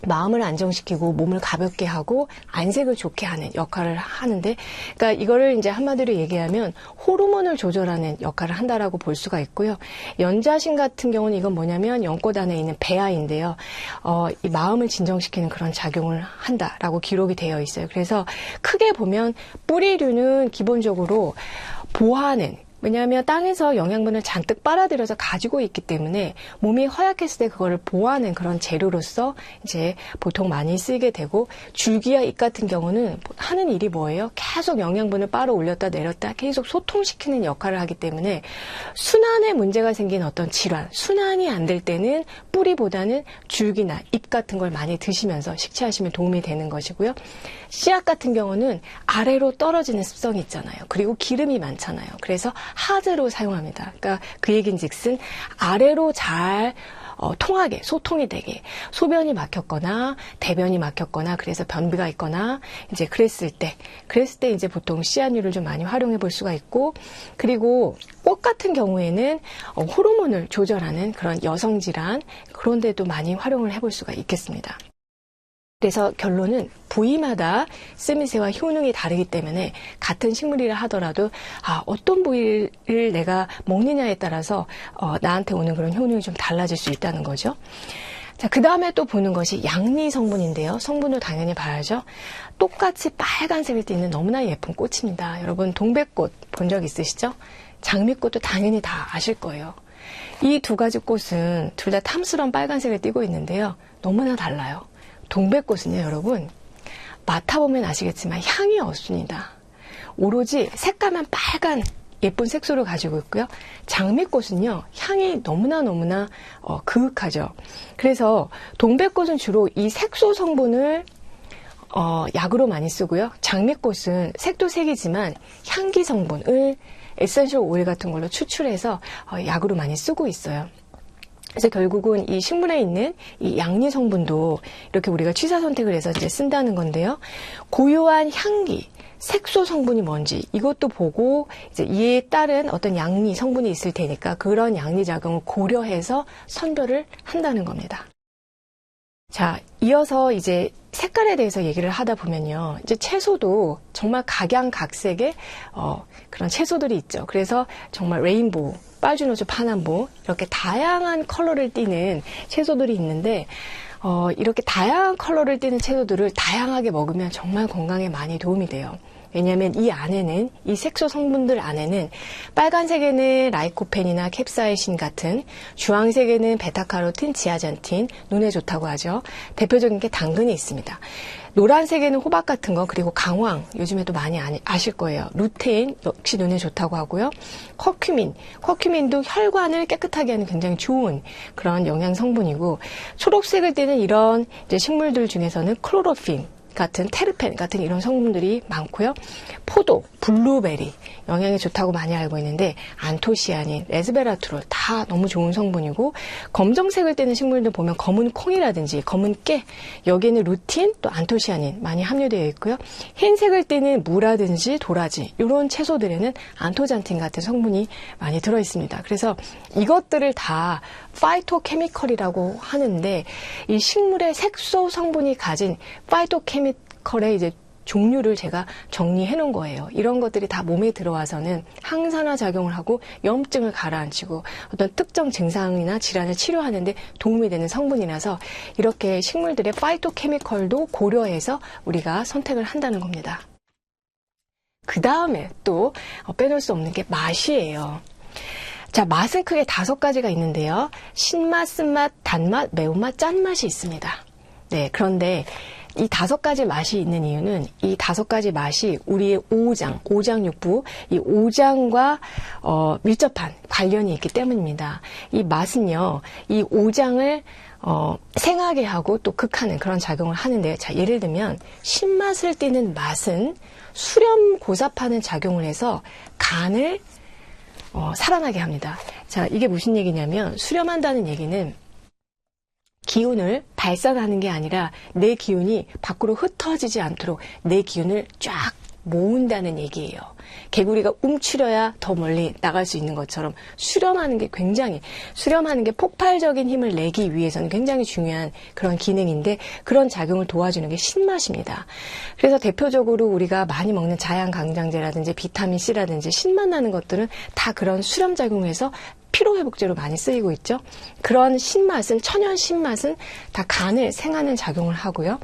마음을 안정시키고 몸을 가볍게 하고 안색을 좋게 하는 역할을 하는데, 그러니까 이거를 이제 한마디로 얘기하면 호르몬을 조절하는 역할을 한다라고 볼 수가 있고요. 연자신 같은 경우는 이건 뭐냐면 연꽃 안에 있는 배아인데요. 이 마음을 진정시키는 그런 작용을 한다라고 기록이 되어 있어요. 그래서 크게 보면 뿌리류는 기본적으로 보하는, 왜냐하면 땅에서 영양분을 잔뜩 빨아들여서 가지고 있기 때문에 몸이 허약했을 때 그거를 보호하는 그런 재료로서 이제 보통 많이 쓰이게 되고, 줄기와 잎 같은 경우는 하는 일이 뭐예요? 계속 영양분을 빨아 올렸다 내렸다 계속 소통시키는 역할을 하기 때문에 순환에 문제가 생긴 어떤 질환, 순환이 안 될 때는 뿌리보다는 줄기나 잎 같은 걸 많이 드시면서 식취하시면 도움이 되는 것이고요. 씨앗 같은 경우는 아래로 떨어지는 습성이 있잖아요. 그리고 기름이 많잖아요. 그래서 하드로 사용합니다. 그러니까 그 얘긴즉슨 아래로 잘 통하게, 소통이 되게, 소변이 막혔거나 대변이 막혔거나 그래서 변비가 있거나 이제 그랬을 때 이제 보통 씨앗류를 좀 많이 활용해 볼 수가 있고, 그리고 꽃 같은 경우에는 호르몬을 조절하는 그런 여성 질환, 그런 데도 많이 활용을 해볼 수가 있겠습니다. 그래서 결론은 부위마다 쓰임새와 효능이 다르기 때문에 같은 식물이라 하더라도 어떤 부위를 내가 먹느냐에 따라서 나한테 오는 그런 효능이 좀 달라질 수 있다는 거죠. 자, 그 다음에 또 보는 것이 양리 성분인데요. 성분을 당연히 봐야죠. 똑같이 빨간색을 띠는 너무나 예쁜 꽃입니다. 여러분 동백꽃 본 적 있으시죠? 장미꽃도 당연히 다 아실 거예요. 이 두 가지 꽃은 둘 다 탐스러운 빨간색을 띠고 있는데요. 너무나 달라요. 동백꽃은요, 여러분, 맡아보면 아시겠지만 향이 없습니다. 오로지 색깔만 빨간 예쁜 색소를 가지고 있고요. 장미꽃은요, 향이 너무나 그윽하죠. 그래서 동백꽃은 주로 이 색소 성분을 약으로 많이 쓰고요. 장미꽃은 색도 색이지만 향기 성분을 에센셜 오일 같은 걸로 추출해서 약으로 많이 쓰고 있어요. 그래서 결국은 이 식물에 있는 이 양리 성분도 이렇게 우리가 취사 선택을 해서 이제 쓴다는 건데요. 고유한 향기, 색소 성분이 뭔지 이것도 보고 이제 이에 따른 어떤 양리 성분이 있을 테니까 그런 양리 작용을 고려해서 선별을 한다는 겁니다. 자, 이어서 이제 색깔에 대해서 얘기를 하다 보면요. 이제 채소도 정말 각양각색의 그런 채소들이 있죠. 그래서 정말 레인보우, 빨주노초, 파남보 이렇게 다양한 컬러를 띠는 채소들이 있는데 이렇게 다양한 컬러를 띠는 채소들을 다양하게 먹으면 정말 건강에 많이 도움이 돼요. 왜냐하면 이 안에는, 이 색소 성분들 안에는 빨간색에는 라이코펜이나 캡사이신 같은, 주황색에는 베타카로틴, 지아잔틴, 눈에 좋다고 하죠. 대표적인 게 당근이 있습니다. 노란색에는 호박 같은 거, 그리고 강황, 요즘에도 많이 아실 거예요. 루테인, 역시 눈에 좋다고 하고요. 커큐민도 혈관을 깨끗하게 하는 굉장히 좋은 그런 영양 성분이고, 초록색을 띠는 이런 이제 식물들 중에서는 클로로핀 같은, 테르펜 같은 이런 성분들이 많고요. 포도, 블루베리, 영양이 좋다고 많이 알고 있는데, 안토시아닌, 레스베라트롤 다 너무 좋은 성분이고, 검정색을 띠는 식물들 보면 검은 콩이라든지 검은 깨, 여기에는 루틴, 또 안토시아닌 많이 함유되어 있고요. 흰색을 띠는 무라든지 도라지, 이런 채소들에는 안토잔틴 같은 성분이 많이 들어있습니다. 그래서 이것들을 다 파이토케미컬이라고 하는데, 이 식물의 색소 성분이 가진 파이토케미컬의 이제 종류를 제가 정리해 놓은 거예요. 이런 것들이 다 몸에 들어와서는 항산화 작용을 하고 염증을 가라앉히고 어떤 특정 증상이나 질환을 치료하는 데 도움이 되는 성분이라서 이렇게 식물들의 파이토케미컬도 고려해서 우리가 선택을 한다는 겁니다. 그 다음에 또 빼놓을 수 없는 게 맛이에요. 자, 맛은 크게 5가지가 있는데요. 신맛, 쓴맛, 단맛, 매운맛, 짠맛이 있습니다. 네, 그런데 이 5가지 맛이 있는 이유는 이 5가지 맛이 우리의 오장육부, 이 오장과 밀접한 관련이 있기 때문입니다. 이 맛은요, 이 오장을 생하게 하고 또 극하는 그런 작용을 하는데, 자, 예를 들면 신맛을 띠는 맛은 수렴 고사파는 작용을 해서 간을 살아나게 합니다. 자, 이게 무슨 얘기냐면, 수렴한다는 얘기는 기운을 발산하는 게 아니라 내 기운이 밖으로 흩어지지 않도록 내 기운을 쫙 모은다는 얘기예요. 개구리가 움츠려야 더 멀리 나갈 수 있는 것처럼 수렴하는 게 폭발적인 힘을 내기 위해서는 굉장히 중요한 그런 기능인데, 그런 작용을 도와주는 게 신맛입니다. 그래서 대표적으로 우리가 많이 먹는 자양강장제라든지 비타민C라든지 신맛 나는 것들은 다 그런 수렴 작용을 해서 피로회복제로 많이 쓰이고 있죠. 그런 신맛은, 천연 신맛은 다 간을 생하는 작용을 하고요.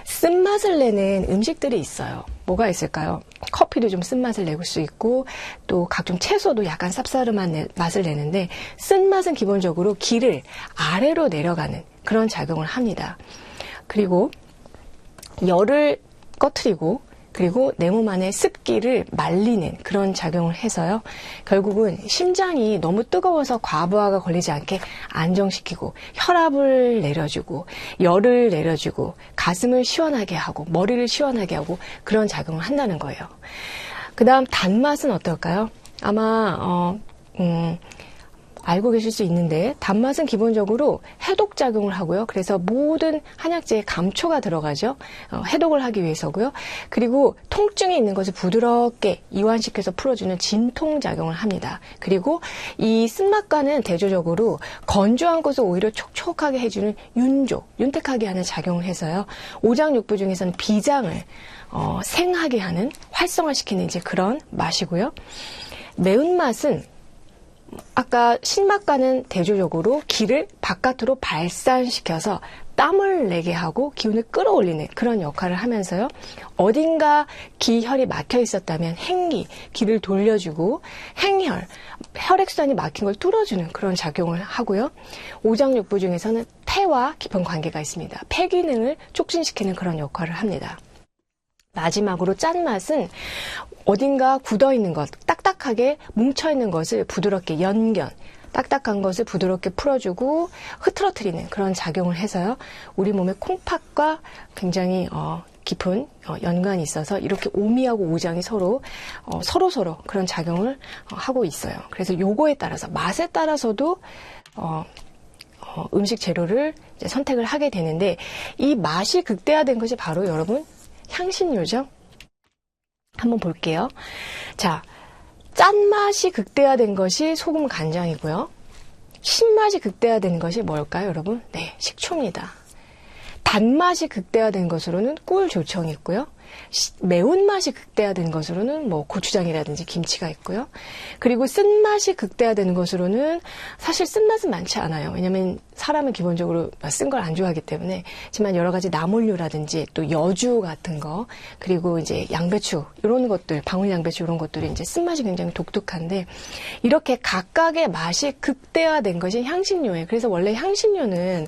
쓴맛을 내는 음식들이 있어요. 뭐가 있을까요? 커피도 좀 쓴맛을 내볼 수 있고, 또 각종 채소도 약간 쌉싸름한 맛을 내는데, 쓴맛은 기본적으로 기를 아래로 내려가는 그런 작용을 합니다. 그리고 열을 꺼트리고, 그리고 내 몸 안에 습기를 말리는 그런 작용을 해서요. 결국은 심장이 너무 뜨거워서 과부하가 걸리지 않게 안정시키고, 혈압을 내려주고, 열을 내려주고, 가슴을 시원하게 하고, 머리를 시원하게 하고, 그런 작용을 한다는 거예요. 그 다음 단맛은 어떨까요? 아마 알고 계실 수 있는데, 단맛은 기본적으로 해독작용을 하고요. 그래서 모든 한약재에 감초가 들어가죠. 해독을 하기 위해서고요. 그리고 통증이 있는 것을 부드럽게 이완시켜서 풀어주는 진통작용을 합니다. 그리고 이 쓴맛과는 대조적으로 건조한 것을 오히려 촉촉하게 해주는 윤택하게 하는 작용을 해서요. 오장육부 중에서는 비장을 생하게 하는, 활성화시키는 이제 그런 맛이고요. 매운맛은 아까 신맛과는 대조적으로 기를 바깥으로 발산시켜서 땀을 내게 하고 기운을 끌어올리는 그런 역할을 하면서요. 어딘가 기혈이 막혀 있었다면 행기, 기를 돌려주고, 행혈, 혈액순환이 막힌 걸 뚫어주는 그런 작용을 하고요. 오장육부 중에서는 폐와 깊은 관계가 있습니다. 폐 기능을 촉진시키는 그런 역할을 합니다. 마지막으로 짠맛은 어딘가 굳어있는 것, 딱딱하게 뭉쳐있는 것을 부드럽게 딱딱한 것을 부드럽게 풀어주고 흐트러뜨리는 그런 작용을 해서요. 우리 몸의 콩팥과 굉장히 깊은 연관이 있어서 이렇게 오미하고 오장이 서로 그런 작용을 하고 있어요. 그래서 요거에 따라서, 맛에 따라서도 음식 재료를 이제 선택을 하게 되는데, 이 맛이 극대화된 것이 바로 여러분 향신료죠. 한번 볼게요. 자, 짠맛이 극대화된 것이 소금 간장이고요. 신맛이 극대화된 것이 뭘까요, 여러분? 네, 식초입니다. 단맛이 극대화된 것으로는 꿀 조청이 있고요. 매운맛이 극대화된 것으로는 뭐 고추장이라든지 김치가 있고요. 그리고 쓴맛이 극대화된 것으로는 사실 쓴맛은 많지 않아요. 왜냐면 사람은 기본적으로 쓴 걸 안 좋아하기 때문에, 하지만 여러 가지 나물류라든지 또 여주 같은 거, 그리고 이제 양배추 이런 것들, 방울 양배추 이런 것들이 이제 쓴맛이 굉장히 독특한데, 이렇게 각각의 맛이 극대화된 것이 향신료예요. 그래서 원래 향신료는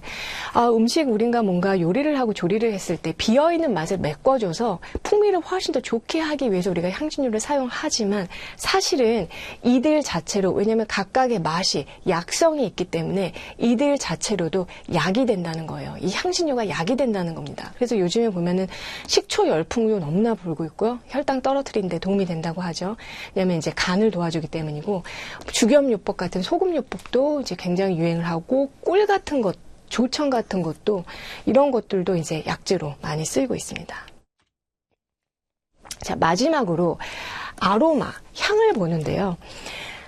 음식 우린가 뭔가 요리를 하고 조리를 했을 때 비어있는 맛을 메꿔줘서 풍미를 훨씬 더 좋게 하기 위해서 우리가 향신료를 사용하지만, 사실은 이들 자체로, 왜냐하면 각각의 맛이 약성이 있기 때문에 이들 자체로도 약이 된다는 거예요. 이 향신료가 약이 된다는 겁니다. 그래서 요즘에 보면은 식초 열풍도 너무나 불고 있고요. 혈당 떨어뜨리는 데 도움이 된다고 하죠. 왜냐하면 이제 간을 도와주기 때문이고, 죽염요법 같은 소금요법도 이제 굉장히 유행을 하고, 꿀 같은 것, 조청 같은 것도, 이런 것들도 이제 약재로 많이 쓰이고 있습니다. 자, 마지막으로 아로마, 향을 보는데요.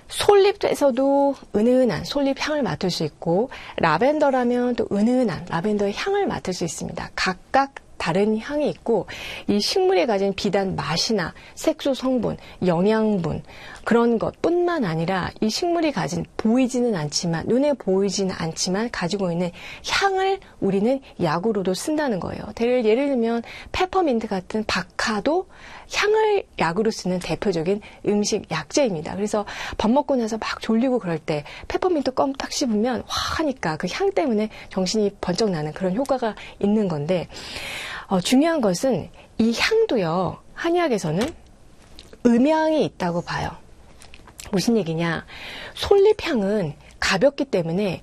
솔잎에서도 은은한 솔잎 향을 맡을 수 있고, 라벤더라면 또 은은한 라벤더의 향을 맡을 수 있습니다. 각각 다른 향이 있고, 이 식물이 가진 비단 맛이나 색소 성분, 영양분 그런 것뿐만 아니라 이 식물이 가진 보이지는 않지만, 눈에 보이지는 않지만 가지고 있는 향을 우리는 약으로도 쓴다는 거예요. 예를 들면 페퍼민트 같은 박하도 향을 약으로 쓰는 대표적인 음식 약재입니다. 그래서 밥 먹고 나서 막 졸리고 그럴 때 페퍼민트 껌 딱 씹으면 와 하니까 그 향 때문에 정신이 번쩍 나는 그런 효과가 있는 건데, 중요한 것은 이 향도요, 한의학에서는 음향이 있다고 봐요. 무슨 얘기냐? 솔잎향은 가볍기 때문에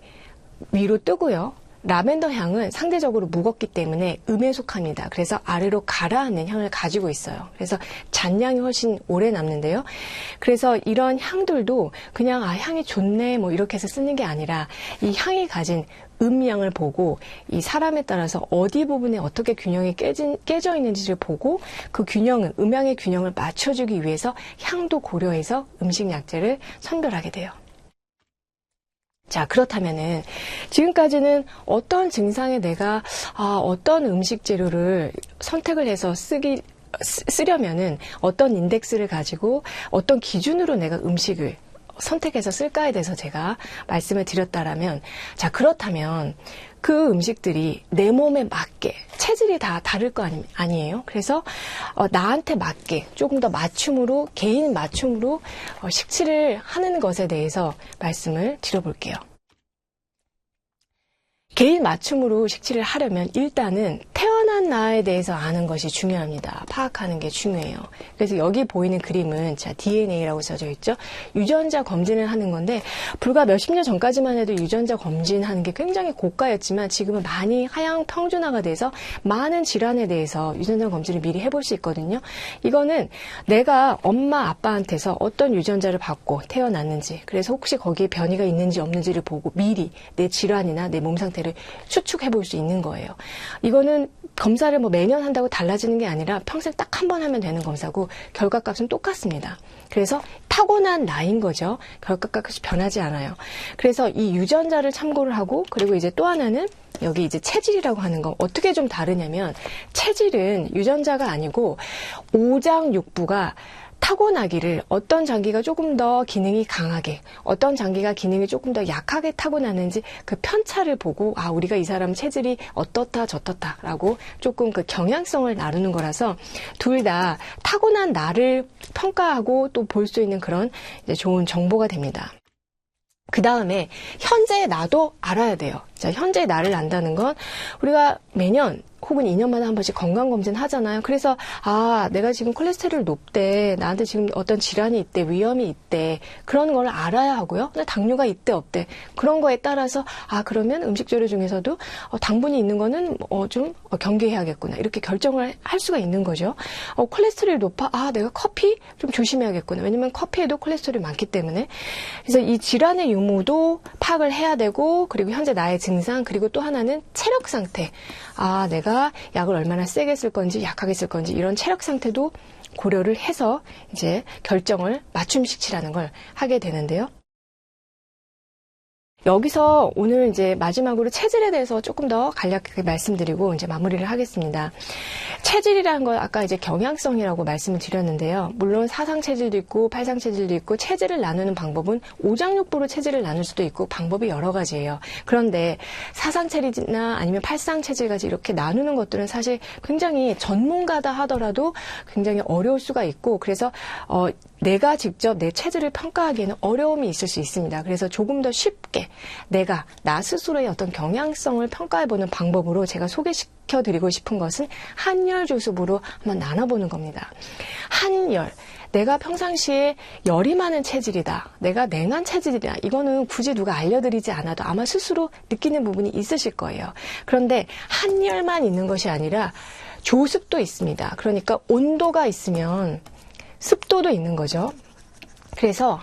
위로 뜨고요. 라벤더 향은 상대적으로 무겁기 때문에 음에 속합니다. 그래서 아래로 가라앉는 향을 가지고 있어요. 그래서 잔향이 훨씬 오래 남는데요. 그래서 이런 향들도 그냥 향이 좋네 뭐 이렇게 해서 쓰는 게 아니라, 이 향이 가진 음양을 보고 이 사람에 따라서 어디 부분에 어떻게 균형이 깨져 있는지를 보고, 그 균형은, 음양의 균형을 맞춰주기 위해서 향도 고려해서 음식 약재를 선별하게 돼요. 자, 그렇다면은 지금까지는 어떤 증상에 내가 어떤 음식 재료를 선택을 해서 쓰려면은 어떤 인덱스를 가지고 어떤 기준으로 내가 음식을 선택해서 쓸까에 대해서 제가 말씀을 드렸다라면, 자, 그렇다면 그 음식들이 내 몸에 맞게, 체질이 다 다를 거 아니에요? 그래서 나한테 맞게 조금 더 맞춤으로, 개인 맞춤으로 식치를 하는 것에 대해서 말씀을 드려볼게요. 개인 맞춤으로 식치를 하려면 일단은 태어난 나에 대해서 아는 것이 중요합니다. 파악하는 게 중요해요. 그래서 여기 보이는 그림은 DNA라고 써져 있죠. 유전자 검진을 하는 건데, 불과 몇십 년 전까지만 해도 유전자 검진하는 게 굉장히 고가였지만, 지금은 많이 하향 평준화가 돼서 많은 질환에 대해서 유전자 검진을 미리 해볼 수 있거든요. 이거는 내가 엄마 아빠한테서 어떤 유전자를 받고 태어났는지, 그래서 혹시 거기에 변이가 있는지 없는지를 보고 미리 내 질환이나 내 몸 상태를 추측해 볼 수 있는 거예요. 이거는 검사를 뭐 매년 한다고 달라지는 게 아니라 평생 딱 한 번 하면 되는 검사고, 결과값은 똑같습니다. 그래서 타고난 나인 거죠. 결과값이 변하지 않아요. 그래서 이 유전자를 참고를 하고, 그리고 이제 또 하나는 여기 이제 체질이라고 하는 거, 어떻게 좀 다르냐면, 체질은 유전자가 아니고 오장육부가 타고나기를, 어떤 장기가 조금 더 기능이 강하게, 어떤 장기가 기능이 조금 더 약하게 타고나는지 그 편차를 보고, 우리가 이 사람 체질이 어떻다 저떻다라고 조금 그 경향성을 나누는 거라서, 둘 다 타고난 나를 평가하고 또 볼 수 있는 그런 이제 좋은 정보가 됩니다. 그 다음에 현재의 나도 알아야 돼요. 자, 현재의 나를 안다는 건, 우리가 매년 혹은 2년마다 한 번씩 건강검진 하잖아요. 그래서 내가 지금 콜레스테롤 높대, 나한테 지금 어떤 질환이 있대, 위험이 있대, 그런 걸 알아야 하고요. 근데 당뇨가 있대 없대, 그런 거에 따라서 그러면 음식 재료 중에서도 당분이 있는 거는 좀 경계해야겠구나, 이렇게 결정을 할 수가 있는 거죠. 콜레스테롤이 높아, 내가 커피 좀 조심해야겠구나, 왜냐면 커피에도 콜레스테롤이 많기 때문에. 그래서 이 질환의 유무도 파악을 해야 되고, 그리고 현재 나의 증상, 그리고 또 하나는 체력 상태. 내가 약을 얼마나 세게 쓸 건지 약하게 쓸 건지, 이런 체력 상태도 고려를 해서 이제 결정을, 맞춤 식치라는 걸 하게 되는데요. 여기서 오늘 이제 마지막으로 체질에 대해서 조금 더 간략하게 말씀드리고 이제 마무리를 하겠습니다. 체질이라는 건 아까 이제 경향성이라고 말씀을 드렸는데요. 물론 사상 체질도 있고 팔상 체질도 있고 체질을 나누는 방법은 오장육부로 체질을 나눌 수도 있고 방법이 여러 가지예요. 그런데 사상 체질이나 아니면 팔상 체질까지 이렇게 나누는 것들은 사실 굉장히 전문가다 하더라도 굉장히 어려울 수가 있고 그래서 내가 직접 내 체질을 평가하기에는 어려움이 있을 수 있습니다. 그래서 조금 더 쉽게 내가 나 스스로의 어떤 경향성을 평가해보는 방법으로 제가 소개시켜드리고 싶은 것은 한열조습으로 한번 나눠보는 겁니다. 한열. 내가 평상시에 열이 많은 체질이다. 내가 냉한 체질이다. 이거는 굳이 누가 알려드리지 않아도 아마 스스로 느끼는 부분이 있으실 거예요. 그런데 한열만 있는 것이 아니라 조습도 있습니다. 그러니까 온도가 있으면 습도도 있는 거죠. 그래서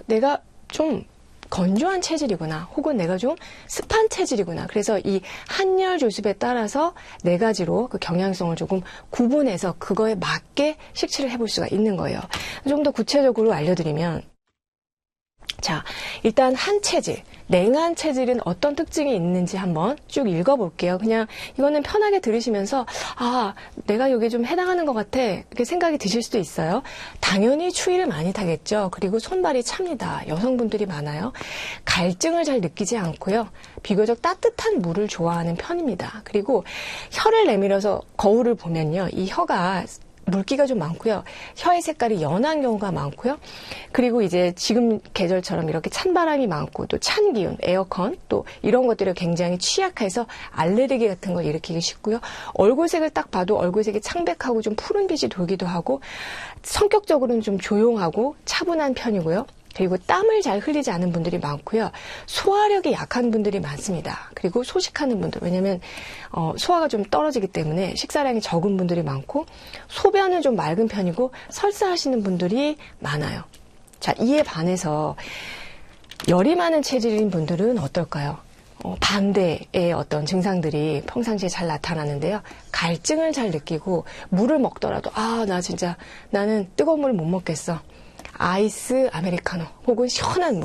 내가 좀 건조한 체질이구나 혹은 내가 좀 습한 체질이구나. 그래서 이 한열 조습에 따라서 네 가지로 그 경향성을 조금 구분해서 그거에 맞게 식치를 해볼 수가 있는 거예요. 좀 더 구체적으로 알려드리면 자, 일단 한 체질, 냉한 체질은 어떤 특징이 있는지 한번 쭉 읽어볼게요. 그냥 이거는 편하게 들으시면서 내가 여기에 좀 해당하는 것 같아 이렇게 생각이 드실 수도 있어요. 당연히 추위를 많이 타겠죠. 그리고 손발이 찹니다. 여성분들이 많아요. 갈증을 잘 느끼지 않고요. 비교적 따뜻한 물을 좋아하는 편입니다. 그리고 혀를 내밀어서 거울을 보면요. 이 혀가 물기가 좀 많고요. 혀의 색깔이 연한 경우가 많고요. 그리고 이제 지금 계절처럼 이렇게 찬바람이 많고 또 찬 기운, 에어컨 또 이런 것들이 굉장히 취약해서 알레르기 같은 걸 일으키기 쉽고요. 얼굴색을 딱 봐도 얼굴색이 창백하고 좀 푸른빛이 돌기도 하고 성격적으로는 좀 조용하고 차분한 편이고요. 그리고 땀을 잘 흘리지 않은 분들이 많고요. 소화력이 약한 분들이 많습니다. 그리고 소식하는 분들, 왜냐면 소화가 좀 떨어지기 때문에 식사량이 적은 분들이 많고 소변은 좀 맑은 편이고 설사하시는 분들이 많아요. 자, 이에 반해서 열이 많은 체질인 분들은 어떨까요? 반대의 어떤 증상들이 평상시에 잘 나타나는데요. 갈증을 잘 느끼고 물을 먹더라도 나는 뜨거운 물을 못 먹겠어. 아이스 아메리카노 혹은 시원한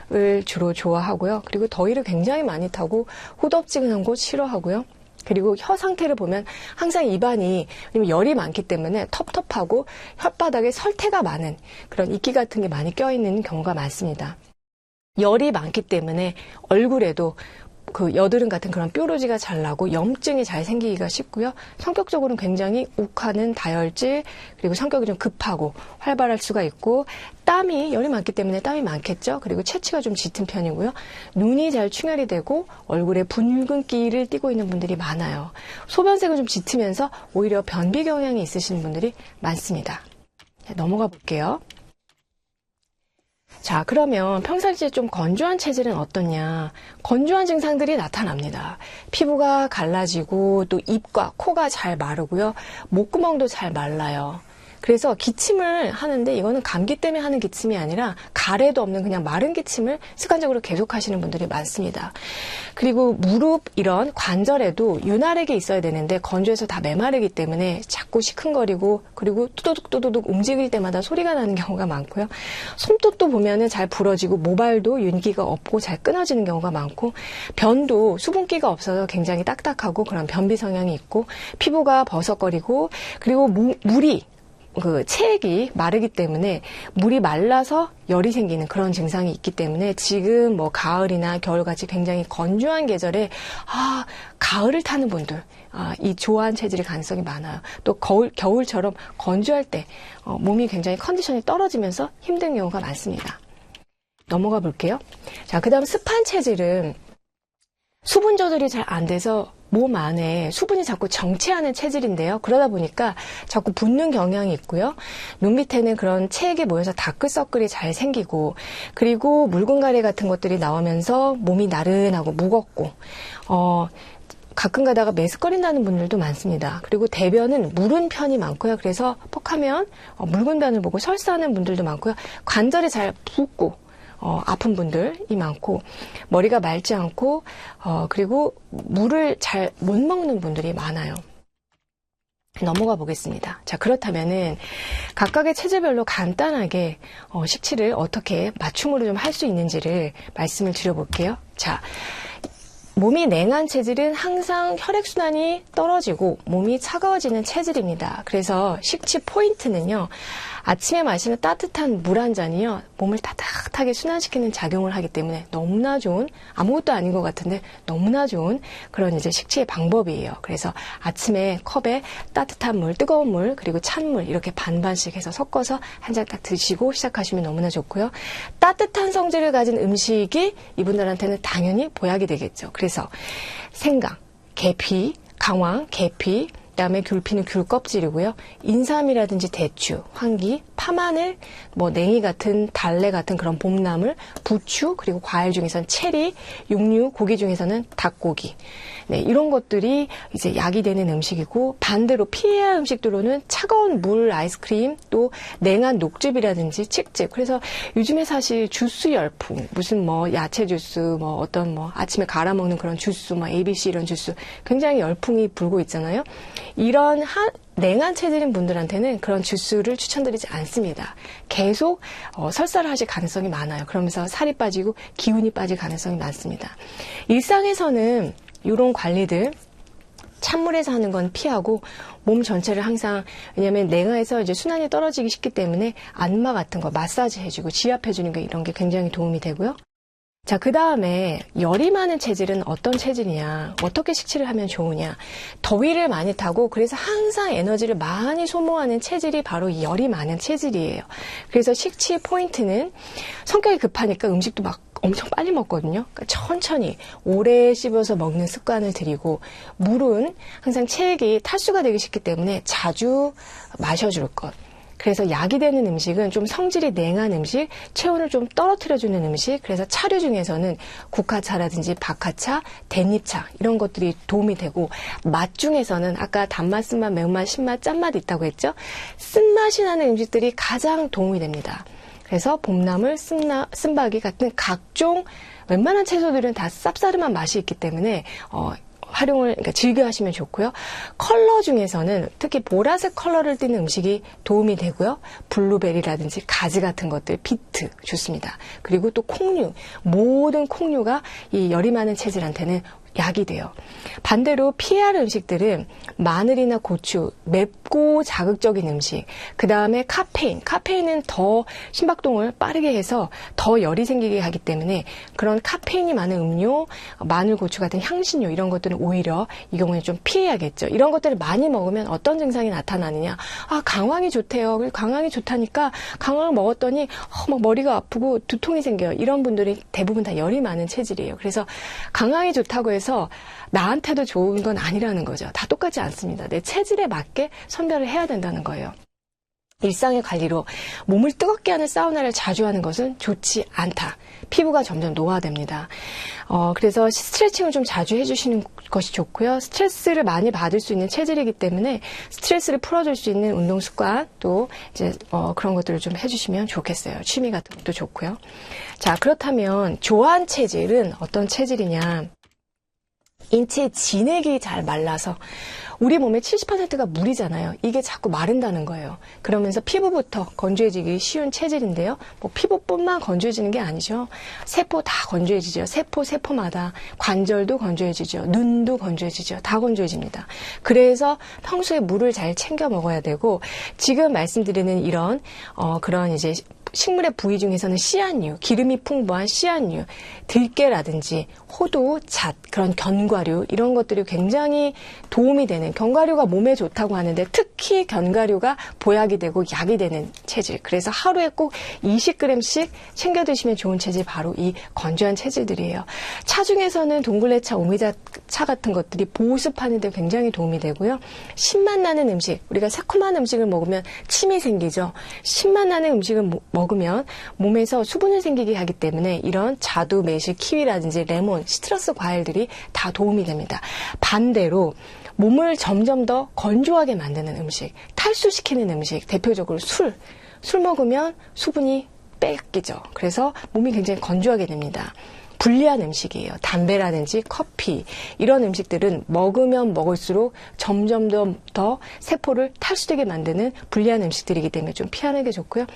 물을 주로 좋아하고요. 그리고 더위를 굉장히 많이 타고 후덥지근한 곳 싫어하고요. 그리고 혀 상태를 보면 항상 입안이 열이 많기 때문에 텁텁하고 혓바닥에 설태가 많은 그런 이끼 같은 게 많이 껴있는 경우가 많습니다. 열이 많기 때문에 얼굴에도 그 여드름 같은 그런 뾰루지가 잘 나고 염증이 잘 생기기가 쉽고요. 성격적으로는 굉장히 욱하는 다혈질 그리고 성격이 좀 급하고 활발할 수가 있고 열이 많기 때문에 땀이 많겠죠. 그리고 체취가 좀 짙은 편이고요. 눈이 잘 충혈이 되고 얼굴에 붉은기를 띠고 있는 분들이 많아요. 소변색은 좀 짙으면서 오히려 변비 경향이 있으신 분들이 많습니다. 넘어가 볼게요. 자, 그러면 평상시에 좀 건조한 체질은 어떠냐? 건조한 증상들이 나타납니다. 피부가 갈라지고 또 입과 코가 잘 마르고요. 목구멍도 잘 말라요. 그래서 기침을 하는데 이거는 감기 때문에 하는 기침이 아니라 가래도 없는 그냥 마른 기침을 습관적으로 계속 하시는 분들이 많습니다. 그리고 무릎 이런 관절에도 윤활액이 있어야 되는데 건조해서 다 메마르기 때문에 자꾸 시큰거리고 그리고 뚜두둑 움직일 때마다 소리가 나는 경우가 많고요. 손톱도 보면은 잘 부러지고 모발도 윤기가 없고 잘 끊어지는 경우가 많고 변도 수분기가 없어서 굉장히 딱딱하고 그런 변비 성향이 있고 피부가 버석거리고 그리고 물이 체액이 마르기 때문에 물이 말라서 열이 생기는 그런 증상이 있기 때문에 지금 뭐 가을이나 겨울같이 굉장히 건조한 계절에 가을을 타는 분들 이 조한 체질의 가능성이 많아요. 또 겨울처럼 건조할 때 몸이 굉장히 컨디션이 떨어지면서 힘든 경우가 많습니다. 넘어가 볼게요. 자, 그 다음 습한 체질은 수분 조절이 잘 안 돼서 몸 안에 수분이 자꾸 정체하는 체질인데요. 그러다 보니까 자꾸 붓는 경향이 있고요. 눈 밑에는 그런 체액이 모여서 다크서클이 잘 생기고 그리고 묽은 가래 같은 것들이 나오면서 몸이 나른하고 무겁고 가끔 가다가 메스꺼린다는 분들도 많습니다. 그리고 대변은 무른 편이 많고요. 그래서 퍽하면 묽은 변을 보고 설사하는 분들도 많고요. 관절이 잘 붓고 아픈 분들이 많고 머리가 맑지 않고 그리고 물을 잘 못 먹는 분들이 많아요. 넘어가 보겠습니다. 자, 그렇다면은 각각의 체질별로 간단하게 식치를 어떻게 맞춤으로 좀 할 수 있는지를 말씀을 드려볼게요. 자, 몸이 냉한 체질은 항상 혈액순환이 떨어지고 몸이 차가워지는 체질입니다. 그래서 식치 포인트는요. 아침에 마시는 따뜻한 물 한 잔이요. 몸을 따뜻하게 순환시키는 작용을 하기 때문에 너무나 좋은, 아무것도 아닌 것 같은데 너무나 좋은 그런 이제 식치의 방법이에요. 그래서 아침에 컵에 따뜻한 물, 뜨거운 물, 그리고 찬물 이렇게 반반씩 해서 섞어서 한 잔 딱 드시고 시작하시면 너무나 좋고요. 따뜻한 성질을 가진 음식이 이분들한테는 당연히 보약이 되겠죠. 그래서 생강, 계피, 강황, 계피, 그다음에 귤피는 귤 껍질이고요. 인삼이라든지 대추, 황기, 파마늘, 뭐 냉이 같은 달래 같은 그런 봄나물, 부추, 그리고 과일 중에서는 체리, 육류, 고기 중에서는 닭고기. 네, 이런 것들이 이제 약이 되는 음식이고, 반대로 피해야 할 음식들로는 차가운 물, 아이스크림, 또 냉한 녹즙이라든지 칡즙. 그래서 요즘에 사실 주스 열풍, 무슨 뭐 야채 주스, 뭐 어떤 뭐 아침에 갈아 먹는 그런 주스, 뭐 ABC 이런 주스 굉장히 열풍이 불고 있잖아요. 이런 냉한 체질인 분들한테는 그런 주스를 추천드리지 않습니다. 계속 설사를 하실 가능성이 많아요. 그러면서 살이 빠지고 기운이 빠질 가능성이 많습니다. 일상에서는 이런 관리들 찬물에서 하는 건 피하고 몸 전체를 항상, 왜냐하면 냉화에서 이제 순환이 떨어지기 쉽기 때문에 안마 같은 거 마사지 해주고 지압해주는 게 이런 게 굉장히 도움이 되고요. 자, 그 다음에 열이 많은 체질은 어떤 체질이냐, 어떻게 식치를 하면 좋으냐. 더위를 많이 타고 그래서 항상 에너지를 많이 소모하는 체질이 바로 이 열이 많은 체질이에요. 그래서 식치 포인트는 성격이 급하니까 음식도 막 엄청 빨리 먹거든요. 그러니까 천천히 오래 씹어서 먹는 습관을 들이고, 물은 항상 체액이 탈수가 되기 쉽기 때문에 자주 마셔줄 것. 그래서 약이 되는 음식은 좀 성질이 냉한 음식, 체온을 좀 떨어뜨려주는 음식, 그래서 차류 중에서는 국화차라든지 박하차, 댄잎차 이런 것들이 도움이 되고, 맛 중에서는 아까 단맛, 쓴맛, 매운맛, 신맛, 짠맛 있다고 했죠? 쓴맛이 나는 음식들이 가장 도움이 됩니다. 그래서 봄나물, 쓴바귀 같은 각종 웬만한 채소들은 다 쌉싸름한 맛이 있기 때문에 활용을, 그러니까 즐겨 하시면 좋고요. 컬러 중에서는 특히 보라색 컬러를 띠는 음식이 도움이 되고요. 블루베리라든지 가지 같은 것들, 비트 좋습니다. 그리고 또 콩류, 모든 콩류가 이 열이 많은 체질한테는 약이 돼요. 반대로 피해야 할 음식들은 마늘이나 고추, 맵고 자극적인 음식, 그 다음에 카페인은 더 심박동을 빠르게 해서 더 열이 생기게 하기 때문에 그런 카페인이 많은 음료, 마늘, 고추 같은 향신료 이런 것들은 오히려 이 경우에 좀 피해야겠죠. 이런 것들을 많이 먹으면 어떤 증상이 나타나느냐. 강황이 좋대요. 강황이 좋다니까 강황을 먹었더니 막 머리가 아프고 두통이 생겨요. 이런 분들이 대부분 다 열이 많은 체질이에요. 그래서 강황이 좋다고 해서 나한테도 좋은 건 아니라는 거죠. 다 똑같지 않습니다. 내 체질에 맞게 선별을 해야 된다는 거예요. 일상의 관리로 몸을 뜨겁게 하는 사우나를 자주 하는 것은 좋지 않다. 피부가 점점 노화됩니다. 그래서 스트레칭을 좀 자주 해주시는 것이 좋고요. 스트레스를 많이 받을 수 있는 체질이기 때문에 스트레스를 풀어줄 수 있는 운동 습관 또 이제 그런 것들을 좀 해주시면 좋겠어요. 취미 같은 것도 좋고요. 자, 그렇다면 조한 체질은 어떤 체질이냐? 인체 진액이 잘 말라서 우리 몸의 70%가 물이잖아요. 이게 자꾸 마른다는 거예요. 그러면서 피부부터 건조해지기 쉬운 체질인데요. 뭐 피부뿐만 건조해지는 게 아니죠. 세포 다 건조해지죠. 세포마다 관절도 건조해지죠. 눈도 건조해지죠. 다 건조해집니다. 그래서 평소에 물을 잘 챙겨 먹어야 되고, 지금 말씀드리는 이런 그런 이제 식물의 부위 중에서는 씨앗류, 기름이 풍부한 씨앗류, 들깨라든지 호두, 잣, 그런 견과류 이런 것들이 굉장히 도움이 되는, 견과류가 몸에 좋다고 하는데 특히 견과류가 보약이 되고 약이 되는 체질. 그래서 하루에 꼭 20g씩 챙겨 드시면 좋은 체질, 바로 이 건조한 체질들이에요. 차 중에서는 동굴레차, 오미자차 같은 것들이 보습하는 데 굉장히 도움이 되고요. 신맛 나는 음식, 우리가 새콤한 음식을 먹으면 침이 생기죠. 신맛 나는 음식을 먹으면 몸에서 수분을 생기게 하기 때문에 이런 자두, 매실, 키위라든지 레몬, 시트러스 과일들이 다 도움이 됩니다. 반대로 몸을 점점 더 건조하게 만드는 음식, 탈수시키는 음식, 대표적으로 술 먹으면 수분이 뺏기죠. 그래서 몸이 굉장히 건조하게 됩니다. 불리한 음식이에요. 담배라든지 커피 이런 음식들은 먹으면 먹을수록 점점 더 세포를 탈수되게 만드는 불리한 음식들이기 때문에 좀 피하는 게 좋고요.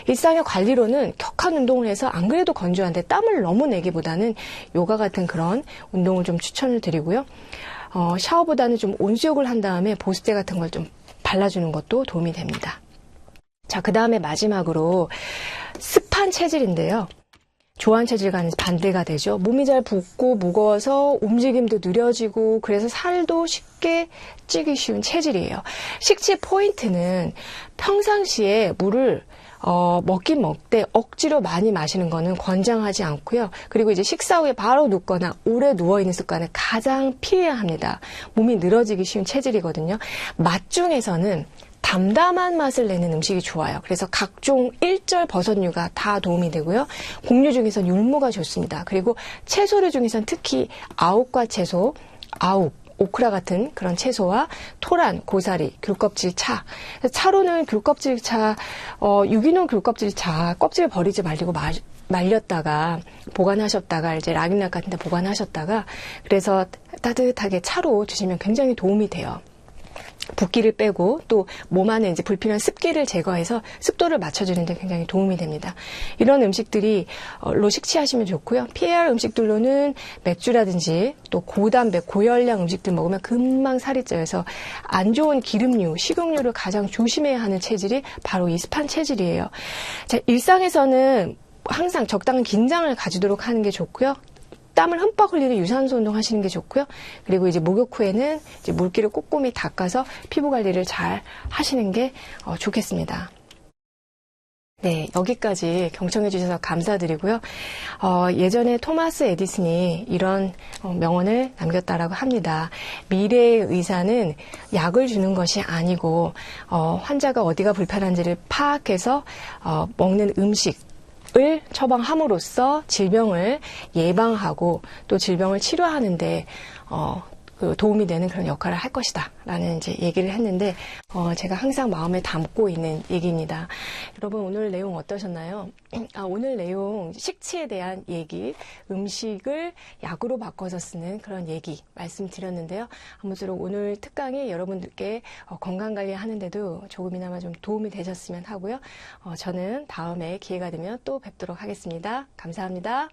일상의 관리로는 격한 운동을 해서 안 그래도 건조한데 땀을 너무 내기보다는 요가 같은 그런 운동을 좀 추천을 드리고요. 샤워보다는 좀 온수욕을 한 다음에 보습제 같은 걸 좀 발라주는 것도 도움이 됩니다. 자, 그 다음에 마지막으로 습한 체질인데요. 조한 체질과는 반대가 되죠. 몸이 잘 붓고 무거워서 움직임도 느려지고 그래서 살도 쉽게 찌기 쉬운 체질이에요. 식치 포인트는 평상시에 물을 먹긴 먹되 억지로 많이 마시는 거는 권장하지 않고요. 그리고 이제 식사 후에 바로 눕거나 오래 누워있는 습관을 가장 피해야 합니다. 몸이 늘어지기 쉬운 체질이거든요. 맛 중에서는 담담한 맛을 내는 음식이 좋아요. 그래서 각종 일절 버섯류가 다 도움이 되고요. 곡류 중에선 율무가 좋습니다. 그리고 채소류 중에선 특히 아욱과 채소, 오크라 같은 그런 채소와 토란, 고사리, 귤껍질 차. 차로는 귤껍질 차, 유기농 귤껍질 차, 껍질 버리지 말고 말렸다가 보관하셨다가 이제 락이락 같은 데 보관하셨다가 그래서 따뜻하게 차로 드시면 굉장히 도움이 돼요. 붓기를 빼고 또 몸 안에 이제 불필요한 습기를 제거해서 습도를 맞춰주는 데 굉장히 도움이 됩니다. 이런 음식들이 로 식치하시면 좋고요. 피해야 할 음식들로는 맥주라든지 또 고담배, 고열량 음식들 먹으면 금방 살이 쪄서 안 좋은 기름류, 식용유를 가장 조심해야 하는 체질이 바로 이 습한 체질이에요. 자, 일상에서는 항상 적당한 긴장을 가지도록 하는 게 좋고요. 땀을 흠뻑 흘리는 유산소 운동 하시는 게 좋고요. 그리고 이제 목욕 후에는 이제 물기를 꼼꼼히 닦아서 피부 관리를 잘 하시는 게 좋겠습니다. 네, 여기까지 경청해 주셔서 감사드리고요. 예전에 토마스 에디슨이 이런 명언을 남겼다라고 합니다. 미래의 의사는 약을 주는 것이 아니고 환자가 어디가 불편한지를 파악해서 먹는 음식 을 처방함으로써 질병을 예방하고 또 질병을 치료하는데 도움이 되는 그런 역할을 할 것이다 라는 이제 얘기를 했는데 제가 항상 마음에 담고 있는 얘기입니다. 여러분 오늘 내용 어떠셨나요? 오늘 내용 식치에 대한 얘기, 음식을 약으로 바꿔서 쓰는 그런 얘기 말씀드렸는데요. 아무쪼록 오늘 특강이 여러분들께 건강관리 하는데도 조금이나마 좀 도움이 되셨으면 하고요. 저는 다음에 기회가 되면 또 뵙도록 하겠습니다. 감사합니다.